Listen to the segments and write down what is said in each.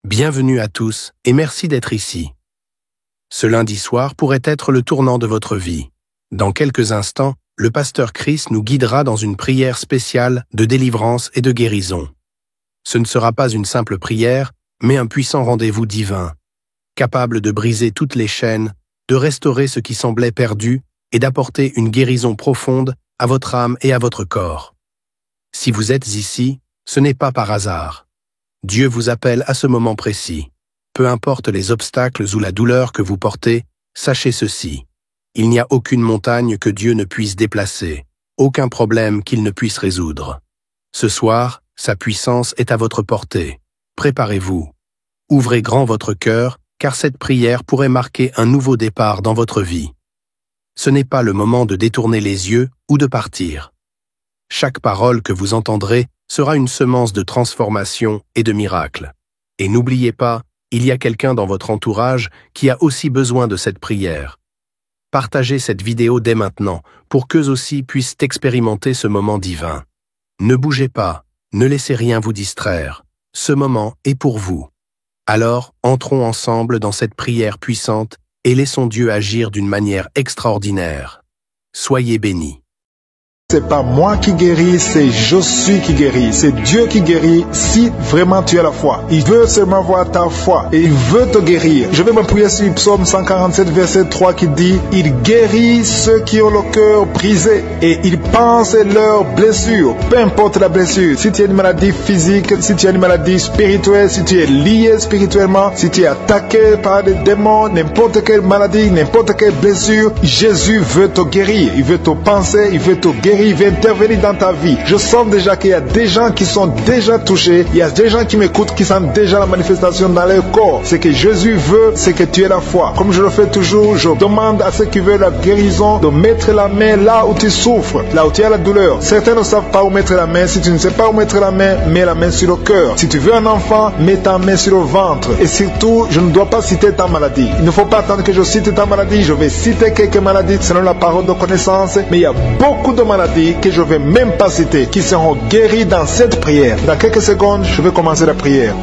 Bienvenue à tous et merci d'être ici. Ce lundi soir pourrait être le tournant de votre vie. Dans quelques instants, le pasteur Chris nous guidera dans une prière spéciale de délivrance et de guérison. Ce ne sera pas une simple prière, mais un puissant rendez-vous divin, capable de briser toutes les chaînes, de restaurer ce qui semblait perdu et d'apporter une guérison profonde à votre âme et à votre corps. Si vous êtes ici, ce n'est pas par hasard. Dieu vous appelle à ce moment précis. Peu importe les obstacles ou la douleur que vous portez, sachez ceci. Il n'y a aucune montagne que Dieu ne puisse déplacer, aucun problème qu'il ne puisse résoudre. Ce soir, sa puissance est à votre portée. Préparez-vous. Ouvrez grand votre cœur, car cette prière pourrait marquer un nouveau départ dans votre vie. Ce n'est pas le moment de détourner les yeux ou de partir. Chaque parole que vous entendrez sera une semence de transformation et de miracle. Et n'oubliez pas, il y a quelqu'un dans votre entourage qui a aussi besoin de cette prière. Partagez cette vidéo dès maintenant pour qu'eux aussi puissent expérimenter ce moment divin. Ne bougez pas, ne laissez rien vous distraire. Ce moment est pour vous. Alors, entrons ensemble dans cette prière puissante et laissons Dieu agir d'une manière extraordinaire. Soyez bénis. C'est pas moi qui guéris, c'est je suis qui guéris. C'est Dieu qui guérit si vraiment tu as la foi. Il veut seulement voir ta foi et il veut te guérir. Je vais m'appuyer sur Psaume 147, verset 3 qui dit « Il guérit ceux qui ont le cœur brisé et il pense leurs blessures. » Peu importe la blessure, si tu as une maladie physique, si tu as une maladie spirituelle, si tu es lié spirituellement, si tu es attaqué par des démons, n'importe quelle maladie, n'importe quelle blessure, Jésus veut te guérir. Il veut te penser, il veut te guérir. Il va intervenir dans ta vie. Je sens déjà qu'il y a des gens qui sont déjà touchés. Il y a des gens qui m'écoutent qui sentent déjà la manifestation dans leur corps. Ce que Jésus veut, c'est que tu aies la foi. Comme je le fais toujours, je demande à ceux qui veulent la guérison de mettre la main là où tu souffres, là où tu as la douleur. Certains ne savent pas où mettre la main. Si tu ne sais pas où mettre la main, mets la main sur le cœur. Si tu veux un enfant, mets ta main sur le ventre. Et surtout, je ne dois pas citer ta maladie. Il ne faut pas attendre que je cite ta maladie. Je vais citer quelques maladies selon la parole de connaissance. Mais il y a beaucoup de maladies que je ne vais même pas citer, qui seront guéris dans cette prière. Dans quelques secondes, je vais commencer la prière.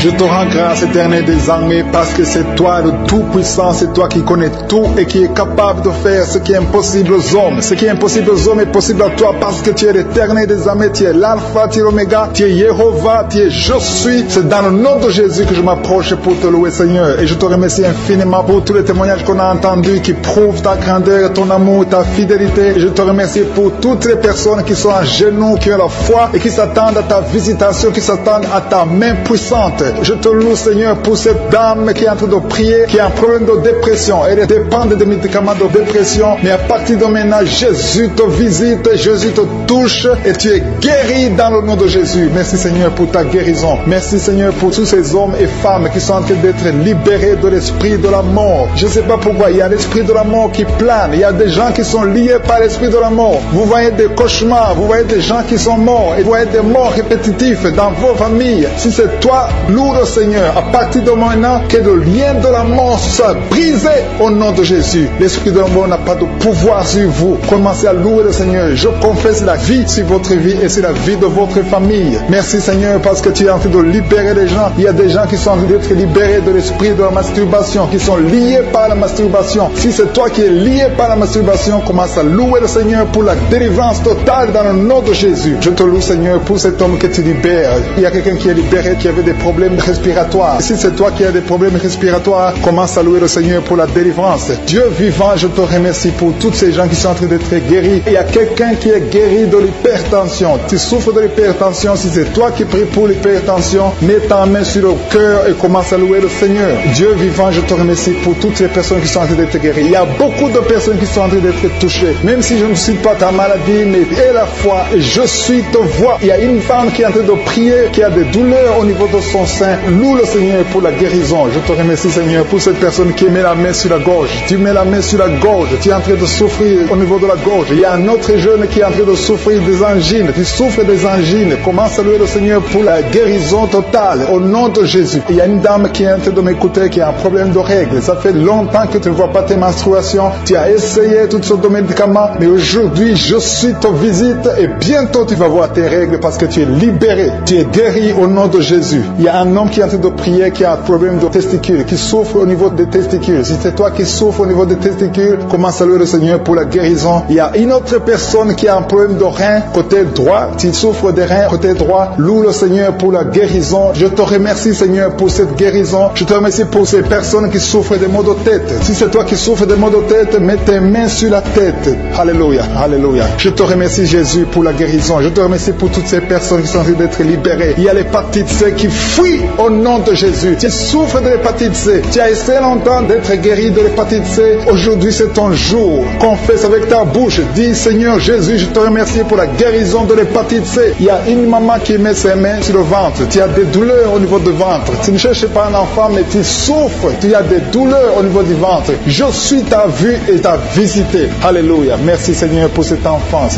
Je te rends grâce, Éternel des armées, parce que c'est toi le Tout-Puissant, c'est toi qui connais tout et qui est capable de faire ce qui est impossible aux hommes. Ce qui est impossible aux hommes est possible à toi parce que tu es l'Éternel des armées, tu es l'Alpha, tu es l'Oméga, tu es Jéhovah, tu es Je suis. C'est dans le nom de Jésus que je m'approche pour te louer, Seigneur. Et je te remercie infiniment pour tous les témoignages qu'on a entendus qui prouvent ta grandeur, ton amour, ta fidélité. Et je te remercie pour toutes les personnes qui sont à genoux, qui ont la foi et qui s'attendent à ta visitation, qui s'attendent à ta main puissante. Je te loue, Seigneur, pour cette dame qui est en train de prier, qui a un problème de dépression. Elle dépend des médicaments de dépression. Mais à partir de maintenant, Jésus te visite, Jésus te touche et tu es guéri dans le nom de Jésus. Merci, Seigneur, pour ta guérison. Merci, Seigneur, pour tous ces hommes et femmes qui sont en train d'être libérés de l'esprit de la mort. Je ne sais pas pourquoi, il y a l'esprit de la mort qui plane. Il y a des gens qui sont liés par l'esprit de la mort. Vous voyez des cauchemars, vous voyez des gens qui sont morts et vous voyez des morts répétitifs dans vos familles. Si c'est toi, loue le Seigneur, à partir de maintenant, que le lien de la mort soit brisé au nom de Jésus. L'esprit de la mort n'a pas de pouvoir sur vous. Commencez à louer le Seigneur. Je confesse la vie sur votre vie et sur la vie de votre famille. Merci, Seigneur, parce que tu es en train de libérer les gens. Il y a des gens qui sont en train d'être libérés de l'esprit de la masturbation, qui sont liés par la masturbation. Si c'est toi qui es lié par la masturbation, commence à louer le Seigneur pour la délivrance totale dans le nom de Jésus. Je te loue, Seigneur, pour cet homme que tu libères. Il y a quelqu'un qui est libéré, qui avait des problèmes respiratoires. Si c'est toi qui as des problèmes respiratoires, commence à louer le Seigneur pour la délivrance. Dieu vivant, je te remercie pour tous ces gens qui sont en train d'être guéris. Il y a quelqu'un qui est guéri de l'hypertension. Tu souffres de l'hypertension. Si c'est toi qui pries pour l'hypertension, mets ta main sur le cœur et commence à louer le Seigneur. Dieu vivant, je te remercie pour toutes les personnes qui sont en train d'être guéries. Il y a beaucoup de personnes qui sont en train d'être touchées. Même si je ne cite pas ta maladie, mais aie la foi et je suis te vois. Il y a une femme qui est en train de prier, qui a des douleurs au niveau de son sein. Loue le Seigneur pour la guérison. Je te remercie, Seigneur, pour cette personne qui met la main sur la gorge. Tu mets la main sur la gorge. Tu es en train de souffrir au niveau de la gorge. Il y a un autre jeune qui est en train de souffrir des angines. Tu souffres des angines. Commence à louer le Seigneur pour la guérison totale. Au nom de Jésus. Il y a une dame qui est en train de m'écouter qui a un problème de règles. Ça fait longtemps que tu ne vois pas tes menstruations. Tu as essayé toutes sortes de médicaments. Mais aujourd'hui, je suis ta visite et bientôt tu vas voir tes règles parce que tu es libéré. Tu es guéri au nom de Jésus. Il y a un homme qui est en train de prier qui a un problème de testicules, qui souffre au niveau des testicules. Si c'est toi qui souffres au niveau des testicules, commence à louer le Seigneur pour la guérison. Il y a une autre personne qui a un problème de rein côté droit. Tu souffres des reins côté droit. Loue le Seigneur pour la guérison. Je te remercie, Seigneur, pour cette guérison. Je te remercie pour ces personnes qui souffrent des maux de tête. Si c'est toi qui souffres des maux de tête, mets tes mains sur la tête. Alléluia, alléluia. Je te remercie, Jésus, pour la guérison. Je te remercie pour toutes ces personnes qui sont en train d'être libérées. Il y a l'hépatite C qui fuit au nom de Jésus. Tu souffres de l'hépatite C. Tu as essayé longtemps d'être guéri de l'hépatite C. Aujourd'hui, c'est ton jour. Confesse avec ta bouche. Dis, Seigneur Jésus, je te remercie pour la guérison de l'hépatite C. Il y a une maman qui met ses mains sur le ventre. Tu as des douleurs au niveau du ventre. Tu ne cherches pas un enfant, mais tu souffres. Tu as des douleurs au niveau du ventre. Je suis ta vue et ta visité. Alléluia. Merci, Seigneur, pour cet enfant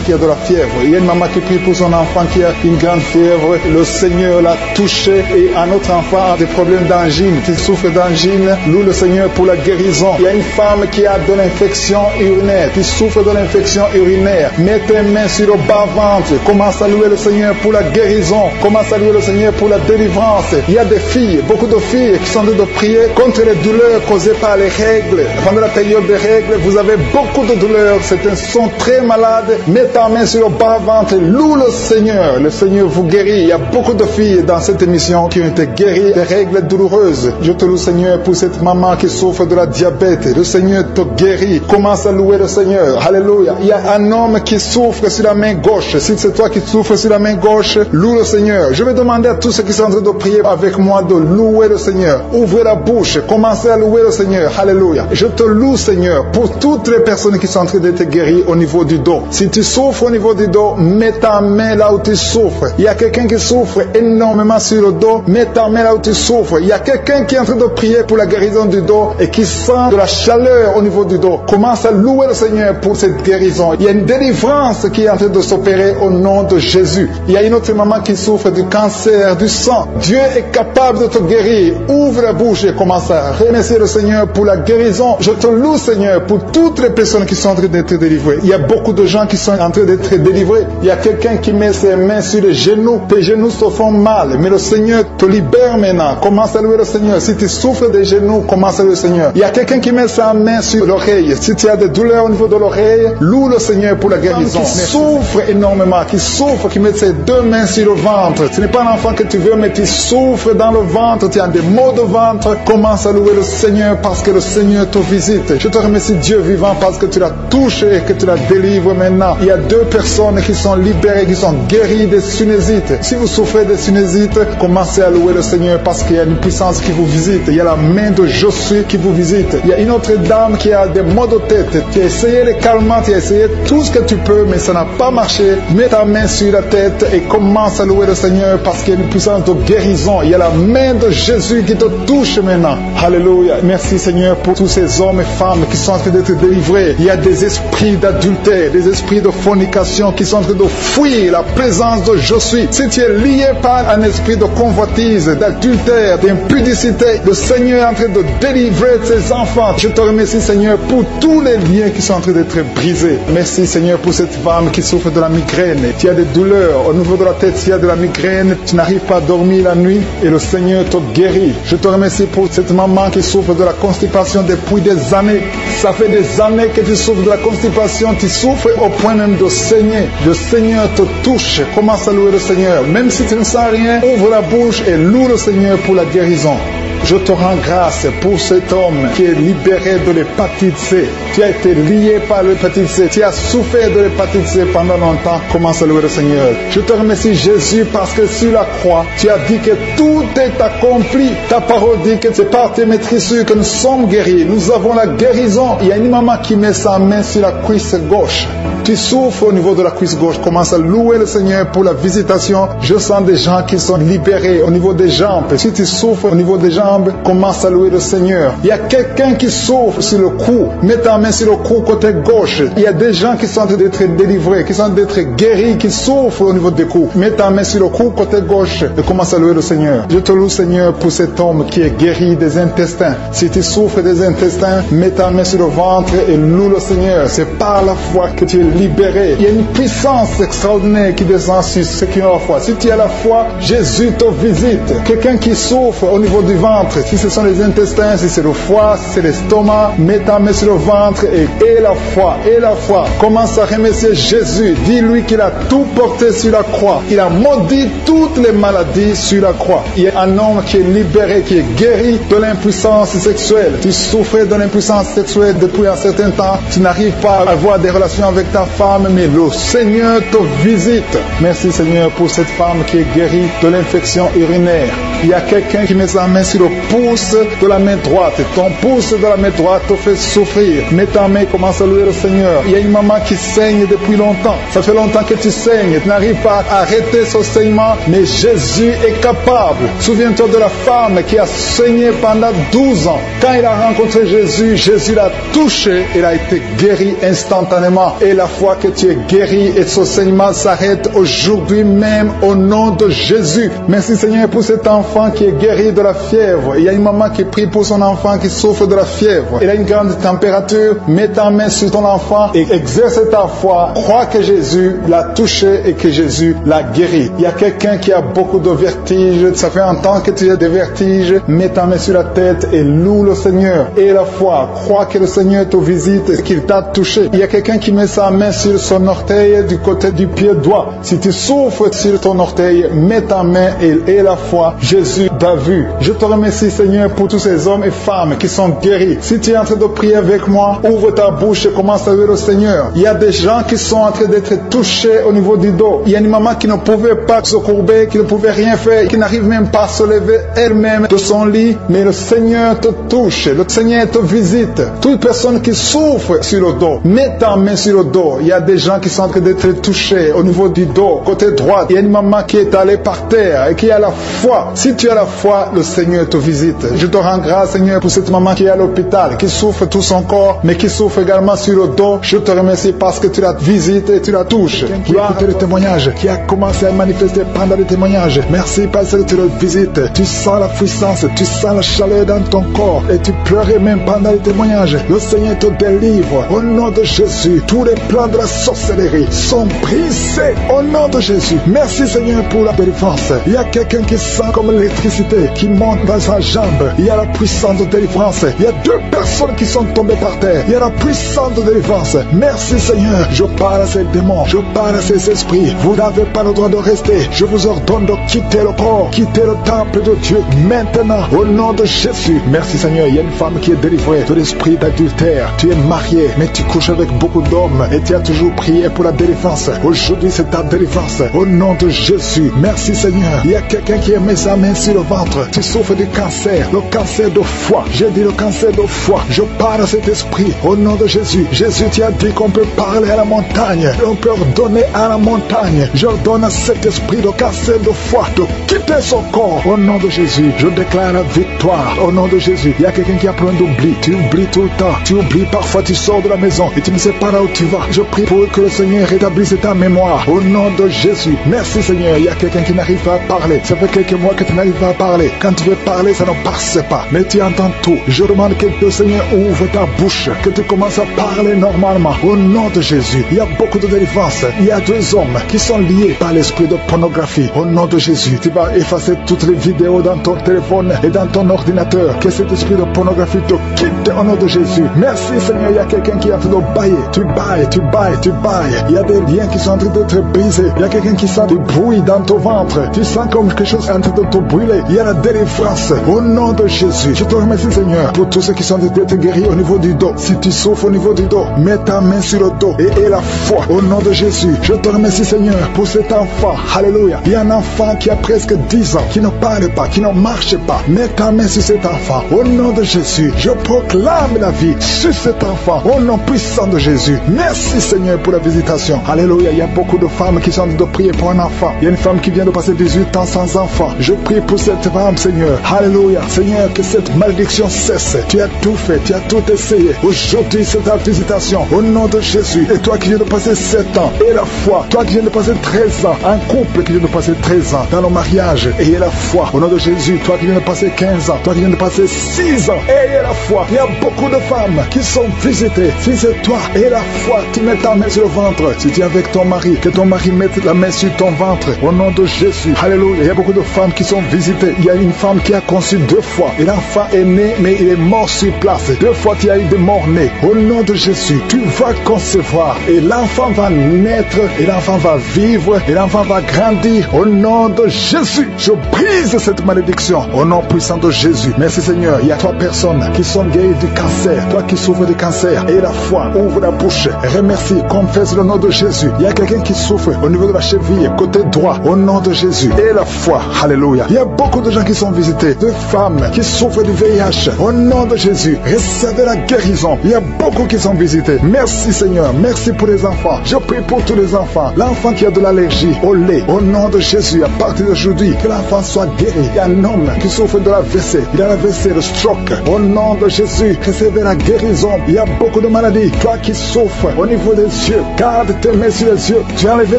qui a de la fièvre. Il y a une maman qui prie pour son enfant qui a une grande fièvre. Le Seigneur l'a touché. Et un autre enfant a des problèmes d'angine. Tu souffres d'angine. Loue le Seigneur pour la guérison. Il y a une femme qui a de l'infection urinaire. Tu souffres de l'infection urinaire. Mets tes mains sur le bas-ventre. Commence à louer le Seigneur pour la guérison. Commence à louer le Seigneur pour la délivrance. Il y a des filles, beaucoup de filles qui sont en train de prier contre les douleurs causées par les règles. Pendant la période des règles, vous avez beaucoup de douleurs. Certains sont très malades. Mets ta main sur le bas-ventre. Loue le Seigneur. Le Seigneur vous guérit. Il y a beaucoup de filles dans cette émission qui ont été guéries des règles douloureuses. Je te loue, Seigneur, pour cette maman qui souffre de la diabète. Le Seigneur te guérit. Commence à louer le Seigneur. Alléluia. Il y a un homme qui souffre sur la main gauche. Si c'est toi qui souffres sur la main gauche, loue le Seigneur. Je vais demander à tous ceux qui sont en train de prier avec moi de louer le Seigneur. Ouvrez la bouche. Commencez à louer le Seigneur. Alléluia. Je te loue, Seigneur, pour toutes les personnes qui sont en train d'être guéries au niveau du dos. Si tu souffres au niveau du dos, mets ta main là où tu souffres. Il y a quelqu'un qui souffre énormément sur le dos. Mets ta main là où tu souffres. Il y a quelqu'un qui est en train de prier pour la guérison du dos et qui sent de la chaleur au niveau du dos. Commence à louer le Seigneur pour cette guérison. Il y a une délivrance qui est en train de s'opérer au nom de Jésus. Il y a une autre maman qui souffre du cancer, du sang. Dieu est capable de te guérir. Ouvre la bouche et commence à remercier le Seigneur pour la guérison. Je te loue, Seigneur, pour toutes les personnes qui sont en train d'être délivrées. Il y a beaucoup de gens qui sont en train d'être délivrés. Il y a quelqu'un qui met ses mains sur les genoux. Tes genoux se font mal, mais le Seigneur te libère maintenant. Commence à louer le Seigneur. Si tu souffres des genoux, commence à louer le Seigneur. Il y a quelqu'un qui met sa main sur l'oreille. Si tu as des douleurs au niveau de l'oreille, loue le Seigneur pour la guérison. Qui souffre énormément, qui souffre, qui met ses deux mains sur le ventre. Ce n'est pas un enfant que tu veux, mais tu souffres dans le ventre. Tu as des maux de ventre. Commence à louer le Seigneur parce que le Seigneur te visite. Je te remercie, Dieu vivant, parce que tu l'as touché et que tu la délivres maintenant. Il y a deux personnes qui sont libérées, qui sont guéries des sinusites. Si vous souffrez des sinusites, commencez à louer le Seigneur parce qu'il y a une puissance qui vous visite. Il y a la main de Josué qui vous visite. Il y a une autre dame qui a des maux de tête. Tu as essayé les calmants, tu as essayé tout ce que tu peux, mais ça n'a pas marché. Mets ta main sur la tête et commence à louer le Seigneur parce qu'il y a une puissance de guérison. Il y a la main de Jésus qui te touche maintenant. Alléluia. Merci, Seigneur, pour tous ces hommes et femmes qui sont en train d'être délivrés. Il y a des esprits d'adultère, des esprits de fornication qui sont en train de fuir la présence de Josué. Si tu es lié par un esprit de convoitise, d'adultère, d'impudicité, le Seigneur est en train de délivrer ses enfants. Je te remercie, Seigneur, pour tous les liens qui sont en train d'être brisés. Merci, Seigneur, pour cette femme qui souffre de la migraine. Tu as des douleurs au niveau de la tête, tu as de la migraine, tu n'arrives pas à dormir la nuit et le Seigneur te guérit. Je te remercie pour cette maman qui souffre de la constipation depuis des années. Ça fait des années que tu souffres de la constipation, tu souffres au point même de saigner. Le Seigneur te touche. Commence à louer le Seigneur. Même si tu ne sens rien, ouvre la bouche et loue le Seigneur pour la guérison. Je te rends grâce pour cet homme qui est libéré de l'hépatite C. Tu as été lié par l'hépatite C. Tu as souffert de l'hépatite C pendant longtemps. Commence à louer le Seigneur. Je te remercie Jésus parce que sur la croix, tu as dit que tout est accompli. Ta parole dit que c'est par tes maîtrisures que nous sommes guéris. Nous avons la guérison. Il y a une maman qui met sa main sur la cuisse gauche. Tu souffres au niveau de la cuisse gauche. Commence à louer le Seigneur pour la visitation. Je sens des gens qui sont libérés au niveau des jambes. Si tu souffres au niveau des jambes, commence à louer le Seigneur. Il y a quelqu'un qui souffre sur le cou. Mets ta main sur le cou côté gauche. Il y a des gens qui sont en train d'être délivrés, qui sont en train d'être guéris, qui souffrent au niveau des coups. Mets ta main sur le cou côté gauche et commence à louer le Seigneur. Je te loue Seigneur pour cet homme qui est guéri des intestins. Si tu souffres des intestins, mets ta main sur le ventre et loue le Seigneur. C'est par la foi que tu es libéré. Il y a une puissance extraordinaire qui descend sur ceux qui ont la foi. Si tu as la foi, Jésus te visite. Quelqu'un qui souffre au niveau du ventre, si ce sont les intestins, si c'est le foie, si c'est l'estomac, mets ta main sur le ventre et la foi, et la foi. Commence à remercier Jésus. Dis-lui qu'il a tout porté sur la croix. Il a maudit toutes les maladies sur la croix. Il y a un homme qui est libéré, qui est guéri de l'impuissance sexuelle. Tu souffrais de l'impuissance sexuelle depuis un certain temps. Tu n'arrives pas à avoir des relations avec ta femme, mais le Seigneur te visite. Merci Seigneur pour cette femme qui est guérie de l'infection urinaire. Il y a quelqu'un qui met sa main sur le pouce de la main droite. Ton pouce de la main droite te fait souffrir. Mets ta main, commence à louer le Seigneur. Il y a une maman qui saigne depuis longtemps. Ça fait longtemps que tu saignes. Tu n'arrives pas à arrêter ce saignement, mais Jésus est capable. Souviens-toi de la femme qui a saigné pendant 12 ans. Quand il a rencontré Jésus, Jésus l'a touché. Il a été guéri instantanément. Et la fois que tu es guéri et ce saignement s'arrête aujourd'hui même au nom de Jésus. Merci Seigneur pour cet enfant qui est guéri de la fièvre. Il y a une maman qui prie pour son enfant qui souffre de la fièvre. Il a une grande température. Mets ta main sur ton enfant et exerce ta foi. Crois que Jésus l'a touché et que Jésus l'a guéri. Il y a quelqu'un qui a beaucoup de vertiges. Ça fait un temps que tu as des vertiges. Mets ta main sur la tête et loue le Seigneur. Et la foi. Crois que le Seigneur te visite et qu'il t'a touché. Il y a quelqu'un qui met sa main sur son orteil du côté du pied droit. Si tu souffres sur ton orteil, mets ta main et la foi. Jésus t'a vu. Je te remercie Seigneur pour tous ces hommes et femmes qui sont guéris. Si tu es en train de prier avec moi, ouvre ta bouche et commence à louer le Seigneur. Il y a des gens qui sont en train d'être touchés au niveau du dos. Il y a une maman qui ne pouvait pas se courber, qui ne pouvait rien faire, qui n'arrive même pas à se lever elle-même de son lit. Mais le Seigneur te touche, le Seigneur te visite. Toute personne qui souffre sur le dos, mets ta main sur le dos. Il y a des gens qui sont en train d'être touchés au niveau du dos, côté droit. Il y a une maman qui est allée par terre et qui a la foi. Si tu as la foi, le Seigneur te visite. Je te rends grâce Seigneur pour cette maman qui est à l'hôpital, qui souffre tout son corps, mais qui souffre également sur le dos. Je te remercie parce que tu la visites et tu la touches. Qui a écouté le témoignage, qui a commencé à manifester pendant le témoignage. Merci parce que tu le visites. Tu sens la puissance, tu sens la chaleur dans ton corps et tu pleurais même pendant le témoignage. Le Seigneur te délivre. Au nom de Jésus, tous les plans de la sorcellerie sont brisés. Au nom de Jésus. Merci Seigneur pour la délivrance. Il y a quelqu'un qui sent comme l'électricité qui monte dans sa jambe. Il y a la puissance de délivrance. Il y a 2 personnes qui sont tombées par terre. Il y a la puissance de délivrance. Merci Seigneur. Je parle à ces démons. Je parle à ces esprits. Vous n'avez pas le droit de rester. Je vous ordonne de quitter le corps. Quitter le temple de Dieu. Maintenant. Au nom de Jésus. Merci Seigneur. Il y a une femme qui est délivrée de l'esprit d'adultère. Tu es marié, mais tu couches avec beaucoup d'hommes. Et tu as toujours prié pour la délivrance. Aujourd'hui, c'est ta délivrance. Au nom de Jésus. Merci Seigneur. Il y a quelqu'un qui a mis sa main sur le ventre. Tu souffres du cancer. Le cancer de foie. J'ai dit le cancer de foie. Je parle à cet esprit. Au nom de Jésus. Jésus, tu as dit qu'on peut parler à la montagne. On peut ordonner à la montagne. J'ordonne à cet esprit de cancer de foie de quitter son corps. Au nom de Jésus. Je déclare la victoire. Au nom de Jésus. Il y a quelqu'un qui a plein d'oubli. Tu oublies tout le temps. Tu oublies parfois. Tu sors de la maison et tu ne sais pas là où tu vas. Je prie pour que le Seigneur rétablisse ta mémoire. Au nom de Jésus. Merci Seigneur. Il y a quelqu'un qui n'arrive pas à parler. Ça fait quelques mois que tu n'arrives pas à parler. Quand tu veux parler, ça ne passe pas. Mais tu entends tout. Je demande que le Seigneur ouvre ta bouche. Que tu commences à parler normalement. Au nom de Jésus. Il y a beaucoup de délivrance. Il y a 2 hommes qui sont liés par l'esprit de pornographie. Au nom de Jésus. Tu vas effacer toutes les vidéos dans ton téléphone et dans ton ordinateur. Que cet esprit de pornographie te quitte au nom de Jésus. Merci Seigneur. Il y a quelqu'un qui est en train de bailler. Tu bailles, tu bailles, tu bailles. Il y a des liens qui sont en train d'être brisés. Il y a quelqu'un qui sent du bruit dans ton ventre. Tu sens comme quelque chose est en train de te brûler. Il y a la délivrance au nom de Jésus. Je te remercie Seigneur pour tous ceux qui sont d'être guéris au niveau du dos. Si tu souffres au niveau du dos, mets ta main sur le dos et la foi au nom de Jésus. Je te remercie Seigneur pour cet enfant. Alléluia. Il y a un enfant qui a presque 10 ans, qui ne parle pas, qui ne marche pas. Mets ta main sur cet enfant au nom de Jésus. Je proclame la vie sur cet enfant au nom puissant de Jésus. Merci Seigneur pour la visitation. Alléluia. Il y a beaucoup de femmes qui sont en train de prier pour un enfant. Il y a une femme qui vient de passer 18 ans sans enfant. Je prie pour cette femme Seigneur. Alléluia. Seigneur, que cette malédiction cesse. Tu as tout fait, tu as tout essayé. Aujourd'hui c'est ta visitation au nom de Jésus. Et toi qui viens de passer 7 ans, et la foi. Toi qui viens de passer 13 ans, un couple qui vient de passer 13 ans dans le mariage, ayez la foi au nom de Jésus. Toi qui viens de passer 15 ans, toi qui viens de passer 6 ans, ayez la foi. Il y a beaucoup de femmes qui sont visitées. Si c'est toi, ayez la foi, tu mets ta main sur le ventre. Si tu es avec ton mari, que ton mari mette la main sur ton ventre au nom de Jésus. Alléluia. Il y a beaucoup de femmes qui sont visitées. Il y a une femme qui a conçu 2 fois et l'enfant est né mais il est mort sur place. 2 fois tu as eu des morts nés. Au nom de Jésus, tu vas concevoir et l'enfant va naître et l'enfant va vivre et l'enfant va grandir. Au nom de Jésus, je brise cette malédiction au nom puissant de Jésus. Merci Seigneur. Il y a 3 personnes qui sont guéries du cancer. Toi qui souffres du cancer, et la foi, ouvre la bouche, remercie, confesse le nom de Jésus. Il y a quelqu'un qui souffre au niveau de la cheville, côté droit, au nom de Jésus. Et la foi, alléluia. Il y a beaucoup de gens qui sont visités, de femmes qui souffrent du VIH, au nom de Jésus. Recevez la guérison. Il y a beaucoup qui sont visités. Merci Seigneur. Merci pour les enfants. Je prie pour tous les enfants. L'enfant qui a de l'allergie au lait, au nom de Jésus, à partir d'aujourd'hui, que l'enfant soit guéri. Il y a un homme qui souffre de l'AVC. Il a l'AVC, le stroke. Au nom de Jésus, recevez la guérison. Il y a beaucoup de maladies. Toi qui souffres au niveau des yeux, garde tes mains sur les yeux. Tu as enlevé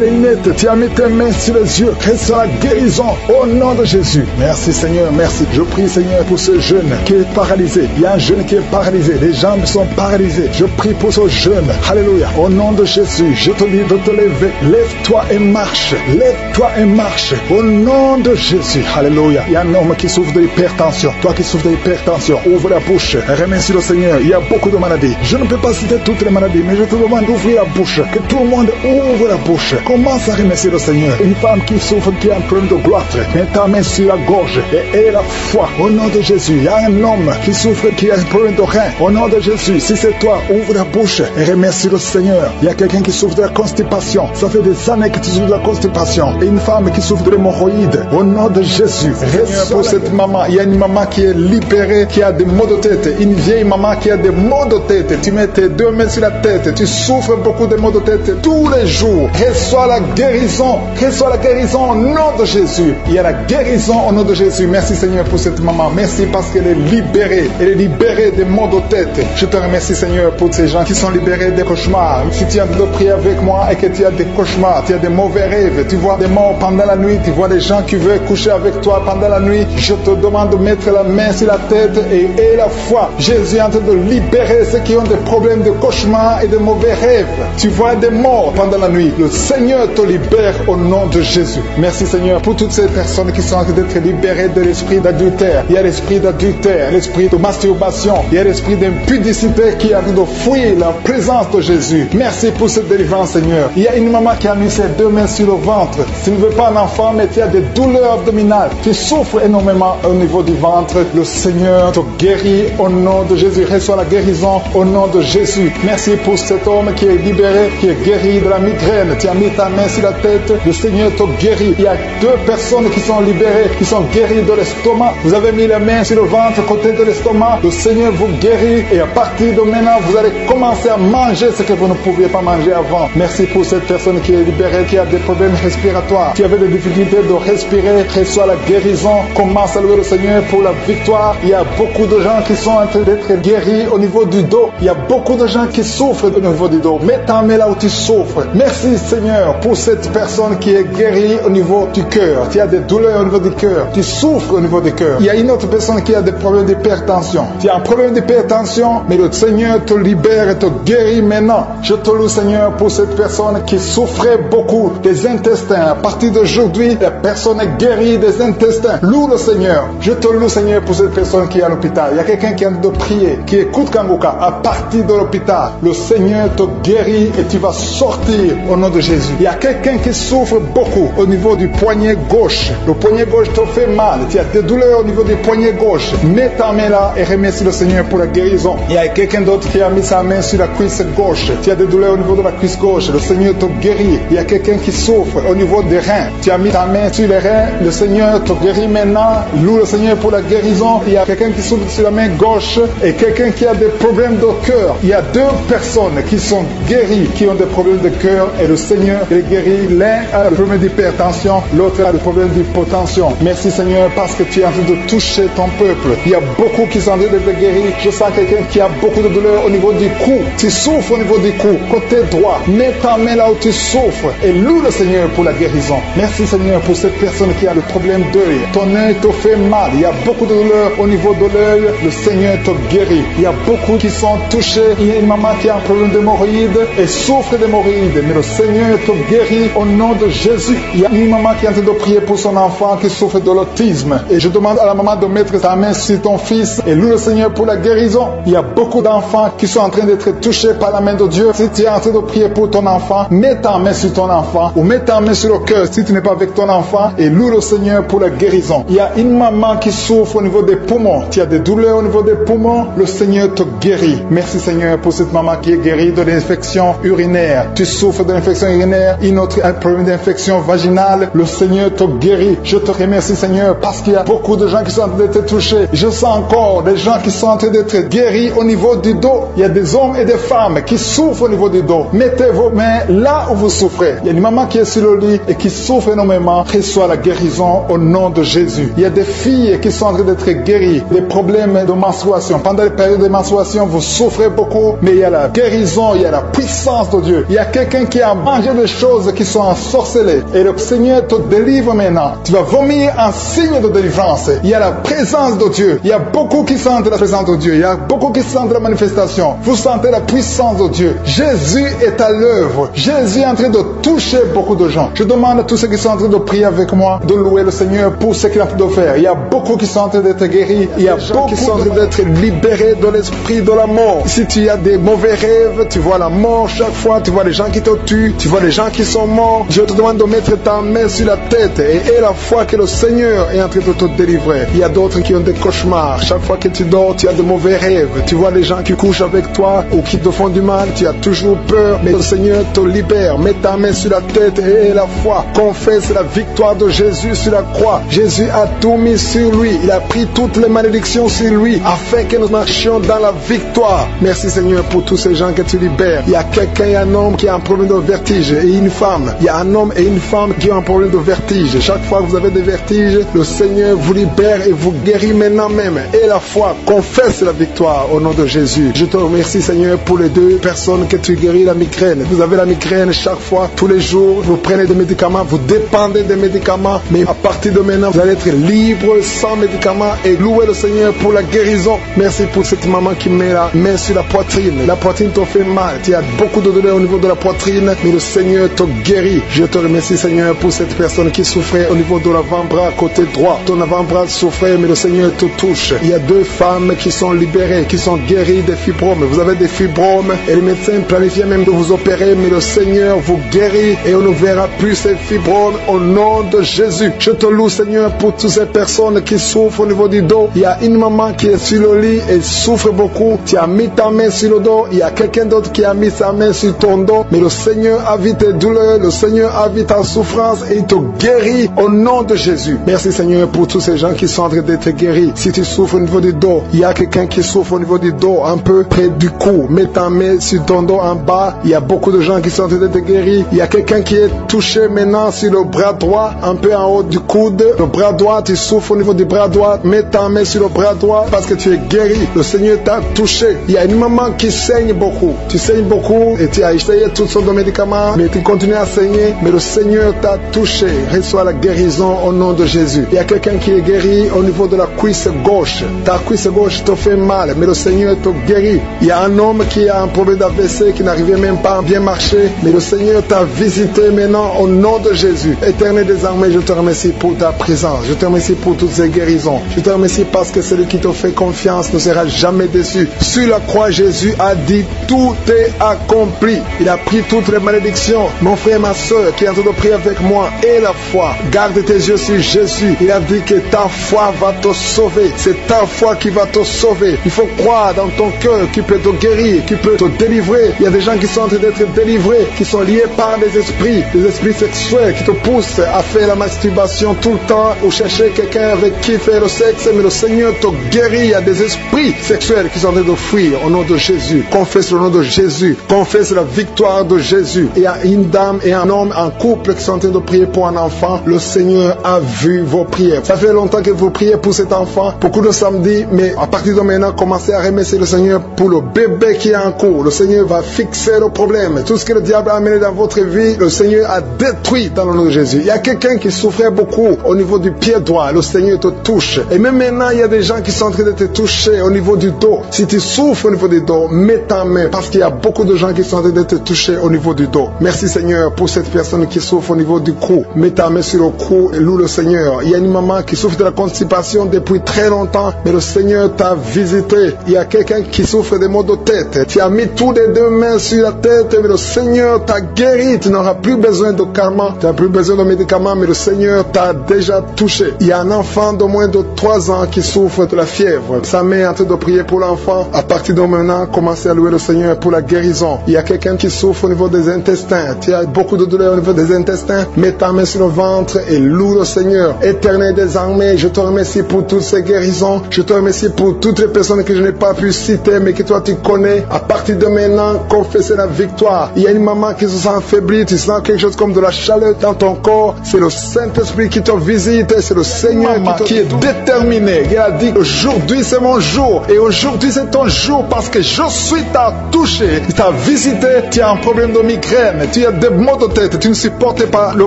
les lunettes. Tu as mis tes mains sur les yeux. Reçois la guérison au nom de Jésus. Merci Seigneur, merci. Je prie Seigneur pour ce jeune qui est paralysé. Il y a un jeune qui est paralysé. Les jambes sont paralysées. Je prie pour ce jeune. Alléluia. Au nom de Jésus, je te dis de te lever. Lève-toi et marche. Lève-toi et marche. Au nom de Jésus. Alléluia. Il y a un homme qui souffre de l'hypertension. Toi qui souffres de l'hypertension, ouvre la bouche. Remercie le Seigneur. Il y a beaucoup de maladies. Je ne peux pas citer toutes les maladies, mais je te demande d'ouvrir la bouche. Que tout le monde ouvre la bouche. Commence à remercier le Seigneur. Une femme qui souffre, qui a un problème de goitre, mets ta main sur la gorge et aie la foi. Au nom de Jésus. Il y a un homme qui souffre, qui a un problème de rein. Au nom de Jésus. Si c'est toi, ouvre la bouche et remercie le Seigneur. Il y a quelqu'un qui souffre de la constipation. Ça fait des années que tu souffres de la constipation. Et une femme qui souffre de l'hémorroïde. Au nom de Jésus. Seigneur, pour cette maman, il y a une maman qui est libérée, qui a des maux de tête. Une vieille maman qui a des maux de tête. Tu mets tes 2 mains sur la tête. Tu souffres beaucoup de maux de tête tous les jours. Reçois la guérison. Reçois la guérison au nom de Jésus. Il y a la guérison au nom de Jésus. Merci Seigneur pour cette maman. Merci parce qu'elle est libérée. Elle est libérée des maux de tête. Je te remercie Seigneur pour ces gens qui sont libérés des cauchemars. Si tu as de prier avec moi et que tu as des cauchemars, tu as des mauvais rêves, tu vois des morts pendant la nuit, tu vois des gens qui veulent coucher avec toi pendant la nuit, je te demande de mettre la main sur la tête et aie la foi. Jésus est en train de libérer ceux qui ont des problèmes de cauchemars et de mauvais rêves. Tu vois des morts pendant la nuit. Le Seigneur te libère au nom de Jésus. Merci Seigneur pour toutes ces personnes qui sont en train d'être libérées de l'esprit d'adultère. Il y a l'esprit d'adultère, l'esprit de masturbation, il y a l'esprit d'impudicité qui est en train de fuir la présence de Jésus. Merci pour cette délivrance Seigneur. Il y a une maman qui a mis ses 2 mains sur le ventre. Tu ne veux pas un enfant mais tu as des douleurs abdominales. Tu souffres énormément au niveau du ventre. Le Seigneur te guérit au nom de Jésus. Reçois la guérison au nom de Jésus. Merci pour cet homme qui est libéré, qui est guéri de la migraine. Tu as mis ta main sur la tête. Le Seigneur te guérit. Il y a 2 personnes qui sont libérées, qui sont guéries de l'estomac. Vous avez mis la main sur le ventre, côté de l'estomac. Le Seigneur vous guérit et à partir de maintenant, vous allez commencer à manger ce que vous ne pouviez pas manger avant. Merci pour cette personne qui est libérée, qui a des problèmes respiratoires, qui avait des difficultés de respirer. Reçois la guérison. Commence à louer le Seigneur pour la victoire. Il y a beaucoup de gens qui sont en train d'être guéris au niveau du dos. Il y a beaucoup de gens qui souffrent au niveau du dos. Mets ta main là où tu souffres. Merci Seigneur pour cette personne qui est guérie au niveau du cœur. Tu as des douleurs au niveau du cœur. Tu souffres au niveau du cœur. Il y a une autre personne qui a des problèmes d'hypertension. Tu as un problème d'hypertension, mais le Seigneur te libère et te guérit maintenant. Je te loue Seigneur pour cette personne qui souffrait beaucoup des intestins. À partir d'aujourd'hui, la personne est guérie des intestins. Loue le Seigneur. Je te loue Seigneur pour cette personne qui est à l'hôpital. Il y a quelqu'un qui a de prier, qui écoute Kanguka. À partir de l'hôpital, le Seigneur te guérit et tu vas sortir au nom de Jésus. Il y a quelqu'un qui souffre beaucoup au niveau du poignet gauche. Le poignet gauche te fait mal. Tu as des douleurs au niveau du poignet gauche. Mets ta main là et remercie le Seigneur pour la guérison. Il y a quelqu'un d'autre qui a mis sa main sur la cuisse gauche. Tu as des douleurs au niveau de la cuisse gauche. Le Seigneur te guérit. Il y a quelqu'un qui souffre au niveau des reins. Tu as mis ta main sur les reins. Le Seigneur te guérit maintenant. Loue le Seigneur pour la guérison. Il y a quelqu'un qui souffre sur la main gauche et quelqu'un qui a des problèmes de cœur. Il y a deux personnes qui sont guéries, qui ont des problèmes de cœur et le Seigneur les guérit. L'un a le problème d'hypertension, l'autre a le problème d'hypotension. Merci Seigneur parce que tu es en train de toucher ton peuple. Il y a beaucoup qui sont en train d'être guéris. Je sens quelqu'un qui a beaucoup de douleur au niveau du cou. Tu souffres au niveau du cou, côté droit. Mets ta main là où tu souffres et loue le Seigneur pour la guérison. Merci Seigneur pour cette personne qui a le problème d'œil. Ton œil te fait mal. Il y a beaucoup de douleur au niveau de l'œil. Le Seigneur te guérit. Il y a beaucoup qui sont touchés. Il y a une maman qui a un problème d'hémorroïdes et souffre d'hémorroïdes. Mais le Seigneur te guérit au nom de Jésus. Il y a une maman qui est en train de prier pour son enfant qui souffre de l'autisme. Et je demande à la maman de mettre sa main sur ton fils et loue le Seigneur pour la guérison. Il y a beaucoup d'enfants qui sont en train d'être touchés par la main de Dieu. Si tu es en train de prier pour ton enfant, mets ta main sur ton enfant ou mets ta main sur le cœur si tu n'es pas avec ton enfant et loue le Seigneur pour la guérison. Il y a une maman qui souffre au niveau des poumons. Tu as des douleurs au niveau des poumons. Le Seigneur te guérit. Merci Seigneur pour cette maman qui est guérie de l'infection urinaire. Tu souffres de l'infection urinaire, une autre a un problème d'infection vaginale. Le Seigneur te guérit. Je te remercie Seigneur parce qu'il y a beaucoup de gens qui sont en train d'être touchés. Je sens encore des gens qui sont en train d'être guéris au niveau du dos. Il y a des hommes et des femmes qui souffrent au niveau du dos. Mettez vos mains là où vous souffrez. Il y a une maman qui est sur le lit et qui souffre énormément. Reçois la guérison au nom de Jésus. Il y a des filles qui sont en train d'être guéries. Des problèmes de menstruation. Pendant les périodes de menstruation, vous souffrez beaucoup, mais il y a la guérison, il y a la puissance de Dieu. Il y a quelqu'un qui a mangé des choses qui sont ensorcelées et le Seigneur te délivre maintenant. Tu vas vomir en signe de délivrance. Il y a la présence de Dieu. Il y a beaucoup qui sentent la présence de Dieu. Il y a beaucoup qui sentent la manifestation. Vous sentez la puissance de Dieu. Jésus est à l'œuvre. Jésus est en train de toucher beaucoup de gens. Je demande à tous ceux qui sont en train de prier avec moi de louer le Seigneur pour ce qu'il est en train de faire. Il y a beaucoup qui sont en train d'être guéris. Il y a beaucoup qui sont en train d'être libérés de l'esprit de la mort. Si tu as des mauvais rêves, tu vois la mort chaque fois, tu vois les gens qui te tuent, tu vois les gens qui sont morts. Je te demande de mettre ta main sur la tête et la foi que le Seigneur est en train de te délivrer. Il y a d'autres qui ont des cauchemars. Chaque fois que tu dors, tu as de mauvais rêves. Tu vois les gens qui couchent avec toi ou qui te font du mal, tu as toujours peur, mais le Seigneur te libère. Mets ta main sur la tête et la foi. Confesse la victoire de Jésus sur la croix. Jésus a tout mis sur lui. Il a pris toutes les malédictions sur lui afin que nous marchions dans la victoire. Merci Seigneur pour tous ces gens que tu libères. Il y a quelqu'un, il y a un homme qui a un problème de vertige et une femme. Il y a un homme et une femme qui ont un problème de vertige. Chaque fois que vous avez des vertiges, le Seigneur vous libère et vous guérit maintenant même. Et la foi, confesse la victoire au nom de Jésus. Je te remercie Seigneur pour les deux personnes que tu guéris la migraine. Vous avez la migraine chaque fois, tous les jours, vous prenez des médicaments, vous dépendez des médicaments, mais à partir de maintenant, vous allez être libre, sans médicaments et louer le Seigneur pour la guérison. Merci pour cette maman qui met la main sur la poitrine. La poitrine te fait mal, tu as beaucoup de douleur au niveau de la poitrine, mais le Seigneur te guérit. Je te remercie Seigneur pour cette personne qui souffrait au niveau de l'avant-bras côté droit. Ton avant-bras souffrait, mais le Seigneur te touche. Il y a deux femmes qui sont libérées, qui sont guéries des fibromes. Vous avez des fibromes et les médecins planifiaient même de vous opérer, mais le Seigneur vous guérit et on ne verra plus ces fibromes au nom de Jésus. Je te loue Seigneur pour toutes ces personnes qui souffrent au niveau du dos. Il y a une maman qui est sur le lit et souffre beaucoup. Tu as mis ta main sur le dos. Il y a quelqu'un d'autre qui a mis sa main sur ton dos. Mais le Seigneur a vu tes douleurs. Le Seigneur a vu ta souffrance et il te guérit au nom de Jésus. Merci Seigneur pour tous ces gens qui sont en train d'être guéris. Si tu souffres au niveau du dos, il y a quelqu'un qui souffre au niveau du dos, un peu près du cou. Mets ta main sur ton dos en bas. Il y a beaucoup de gens qui sont en train d'être guéris. Il y a quelqu'un qui est touché maintenant sur le bras droit, un peu en haut du coude. Le bras droit, tu souffres au niveau du bras droit. Mets ta main sur le bras droit parce que tu es guéri. Le Seigneur t'a touché. Il y a une maman qui saigne beaucoup. Tu saignes beaucoup et tu as essayé toutes sortes de médicaments, mais tu continues à saigner. Mais le Seigneur t'a touché. Reçois la guérison au nom de Jésus. Il y a quelqu'un qui est guéri au niveau de la cuisse gauche. Ta cuisse gauche te fait mal, mais le Seigneur te guérit. Il y a un homme qui a un problème d'AVC qui n'arrivait même pas à bien marcher, mais le Seigneur t'a visiter maintenant au nom de Jésus. Éternel des armées, je te remercie pour ta présence. Je te remercie pour toutes ces guérisons. Je te remercie parce que celui qui te fait confiance ne sera jamais déçu. Sur la croix, Jésus a dit tout est accompli. Il a pris toutes les malédictions. Mon frère, ma soeur qui est en train de prier avec moi, et la foi. Garde tes yeux sur Jésus. Il a dit que ta foi va te sauver. C'est ta foi qui va te sauver. Il faut croire dans ton cœur qu'il peut te guérir, qu'il peut te délivrer. Il y a des gens qui sont en train d'être délivrés, qui sont liés par des esprits sexuels qui te poussent à faire la masturbation tout le temps ou chercher quelqu'un avec qui faire le sexe, mais le Seigneur te guérit. Il y a des esprits sexuels qui sont en train de fuir au nom de Jésus. Confesse le nom de Jésus. Confesse la victoire de Jésus. Il y a une dame et un homme en couple qui sont en train de prier pour un enfant. Le Seigneur a vu vos prières. Ça fait longtemps que vous priez pour cet enfant, beaucoup de samedis, mais à partir de maintenant, commencez à remercier le Seigneur pour le bébé qui est en cours. Le Seigneur va fixer le problème. Tout ce que le diable a amené dans votre vie, le Seigneur a détruit dans le nom de Jésus. Il y a quelqu'un qui souffrait beaucoup au niveau du pied droit. Le Seigneur te touche. Et même maintenant, il y a des gens qui sont en train de te toucher au niveau du dos. Si tu souffres au niveau du dos, mets ta main, parce qu'il y a beaucoup de gens qui sont en train de te toucher au niveau du dos. Merci Seigneur pour cette personne qui souffre au niveau du cou. Mets ta main sur le cou et loue le Seigneur. Il y a une maman qui souffre de la constipation depuis très longtemps, mais le Seigneur t'a visité. Il y a quelqu'un qui souffre des maux de tête. Tu as mis toutes les deux mains sur la tête, mais le Seigneur t'a guéri. Tu n'auras plus besoin de karma, tu n'as plus besoin de médicaments, mais le Seigneur t'a déjà touché. Il y a un enfant de moins de 3 ans qui souffre de la fièvre. Sa mère est en train de prier pour l'enfant. À partir de maintenant, commencez à louer le Seigneur pour la guérison. Il y a quelqu'un qui souffre au niveau des intestins. Tu as beaucoup de douleurs au niveau des intestins. Mets ta main sur le ventre et loue le Seigneur. Éternel des armées, je te remercie pour toutes ces guérisons. Je te remercie pour toutes les personnes que je n'ai pas pu citer, mais que toi tu connais. À partir de maintenant, confessez la victoire. Il y a une maman qui se sent affaiblie. Tu sens quelque chose comme de la chaleur dans ton corps. C'est le Saint-Esprit qui te visite. C'est le Seigneur qui est déterminé. Il a dit aujourd'hui c'est mon jour. Et aujourd'hui c'est ton jour parce que je suis t'a touché. Il t'a visité. Tu as un problème de migraine. Tu as des maux de tête. Tu ne supportes pas le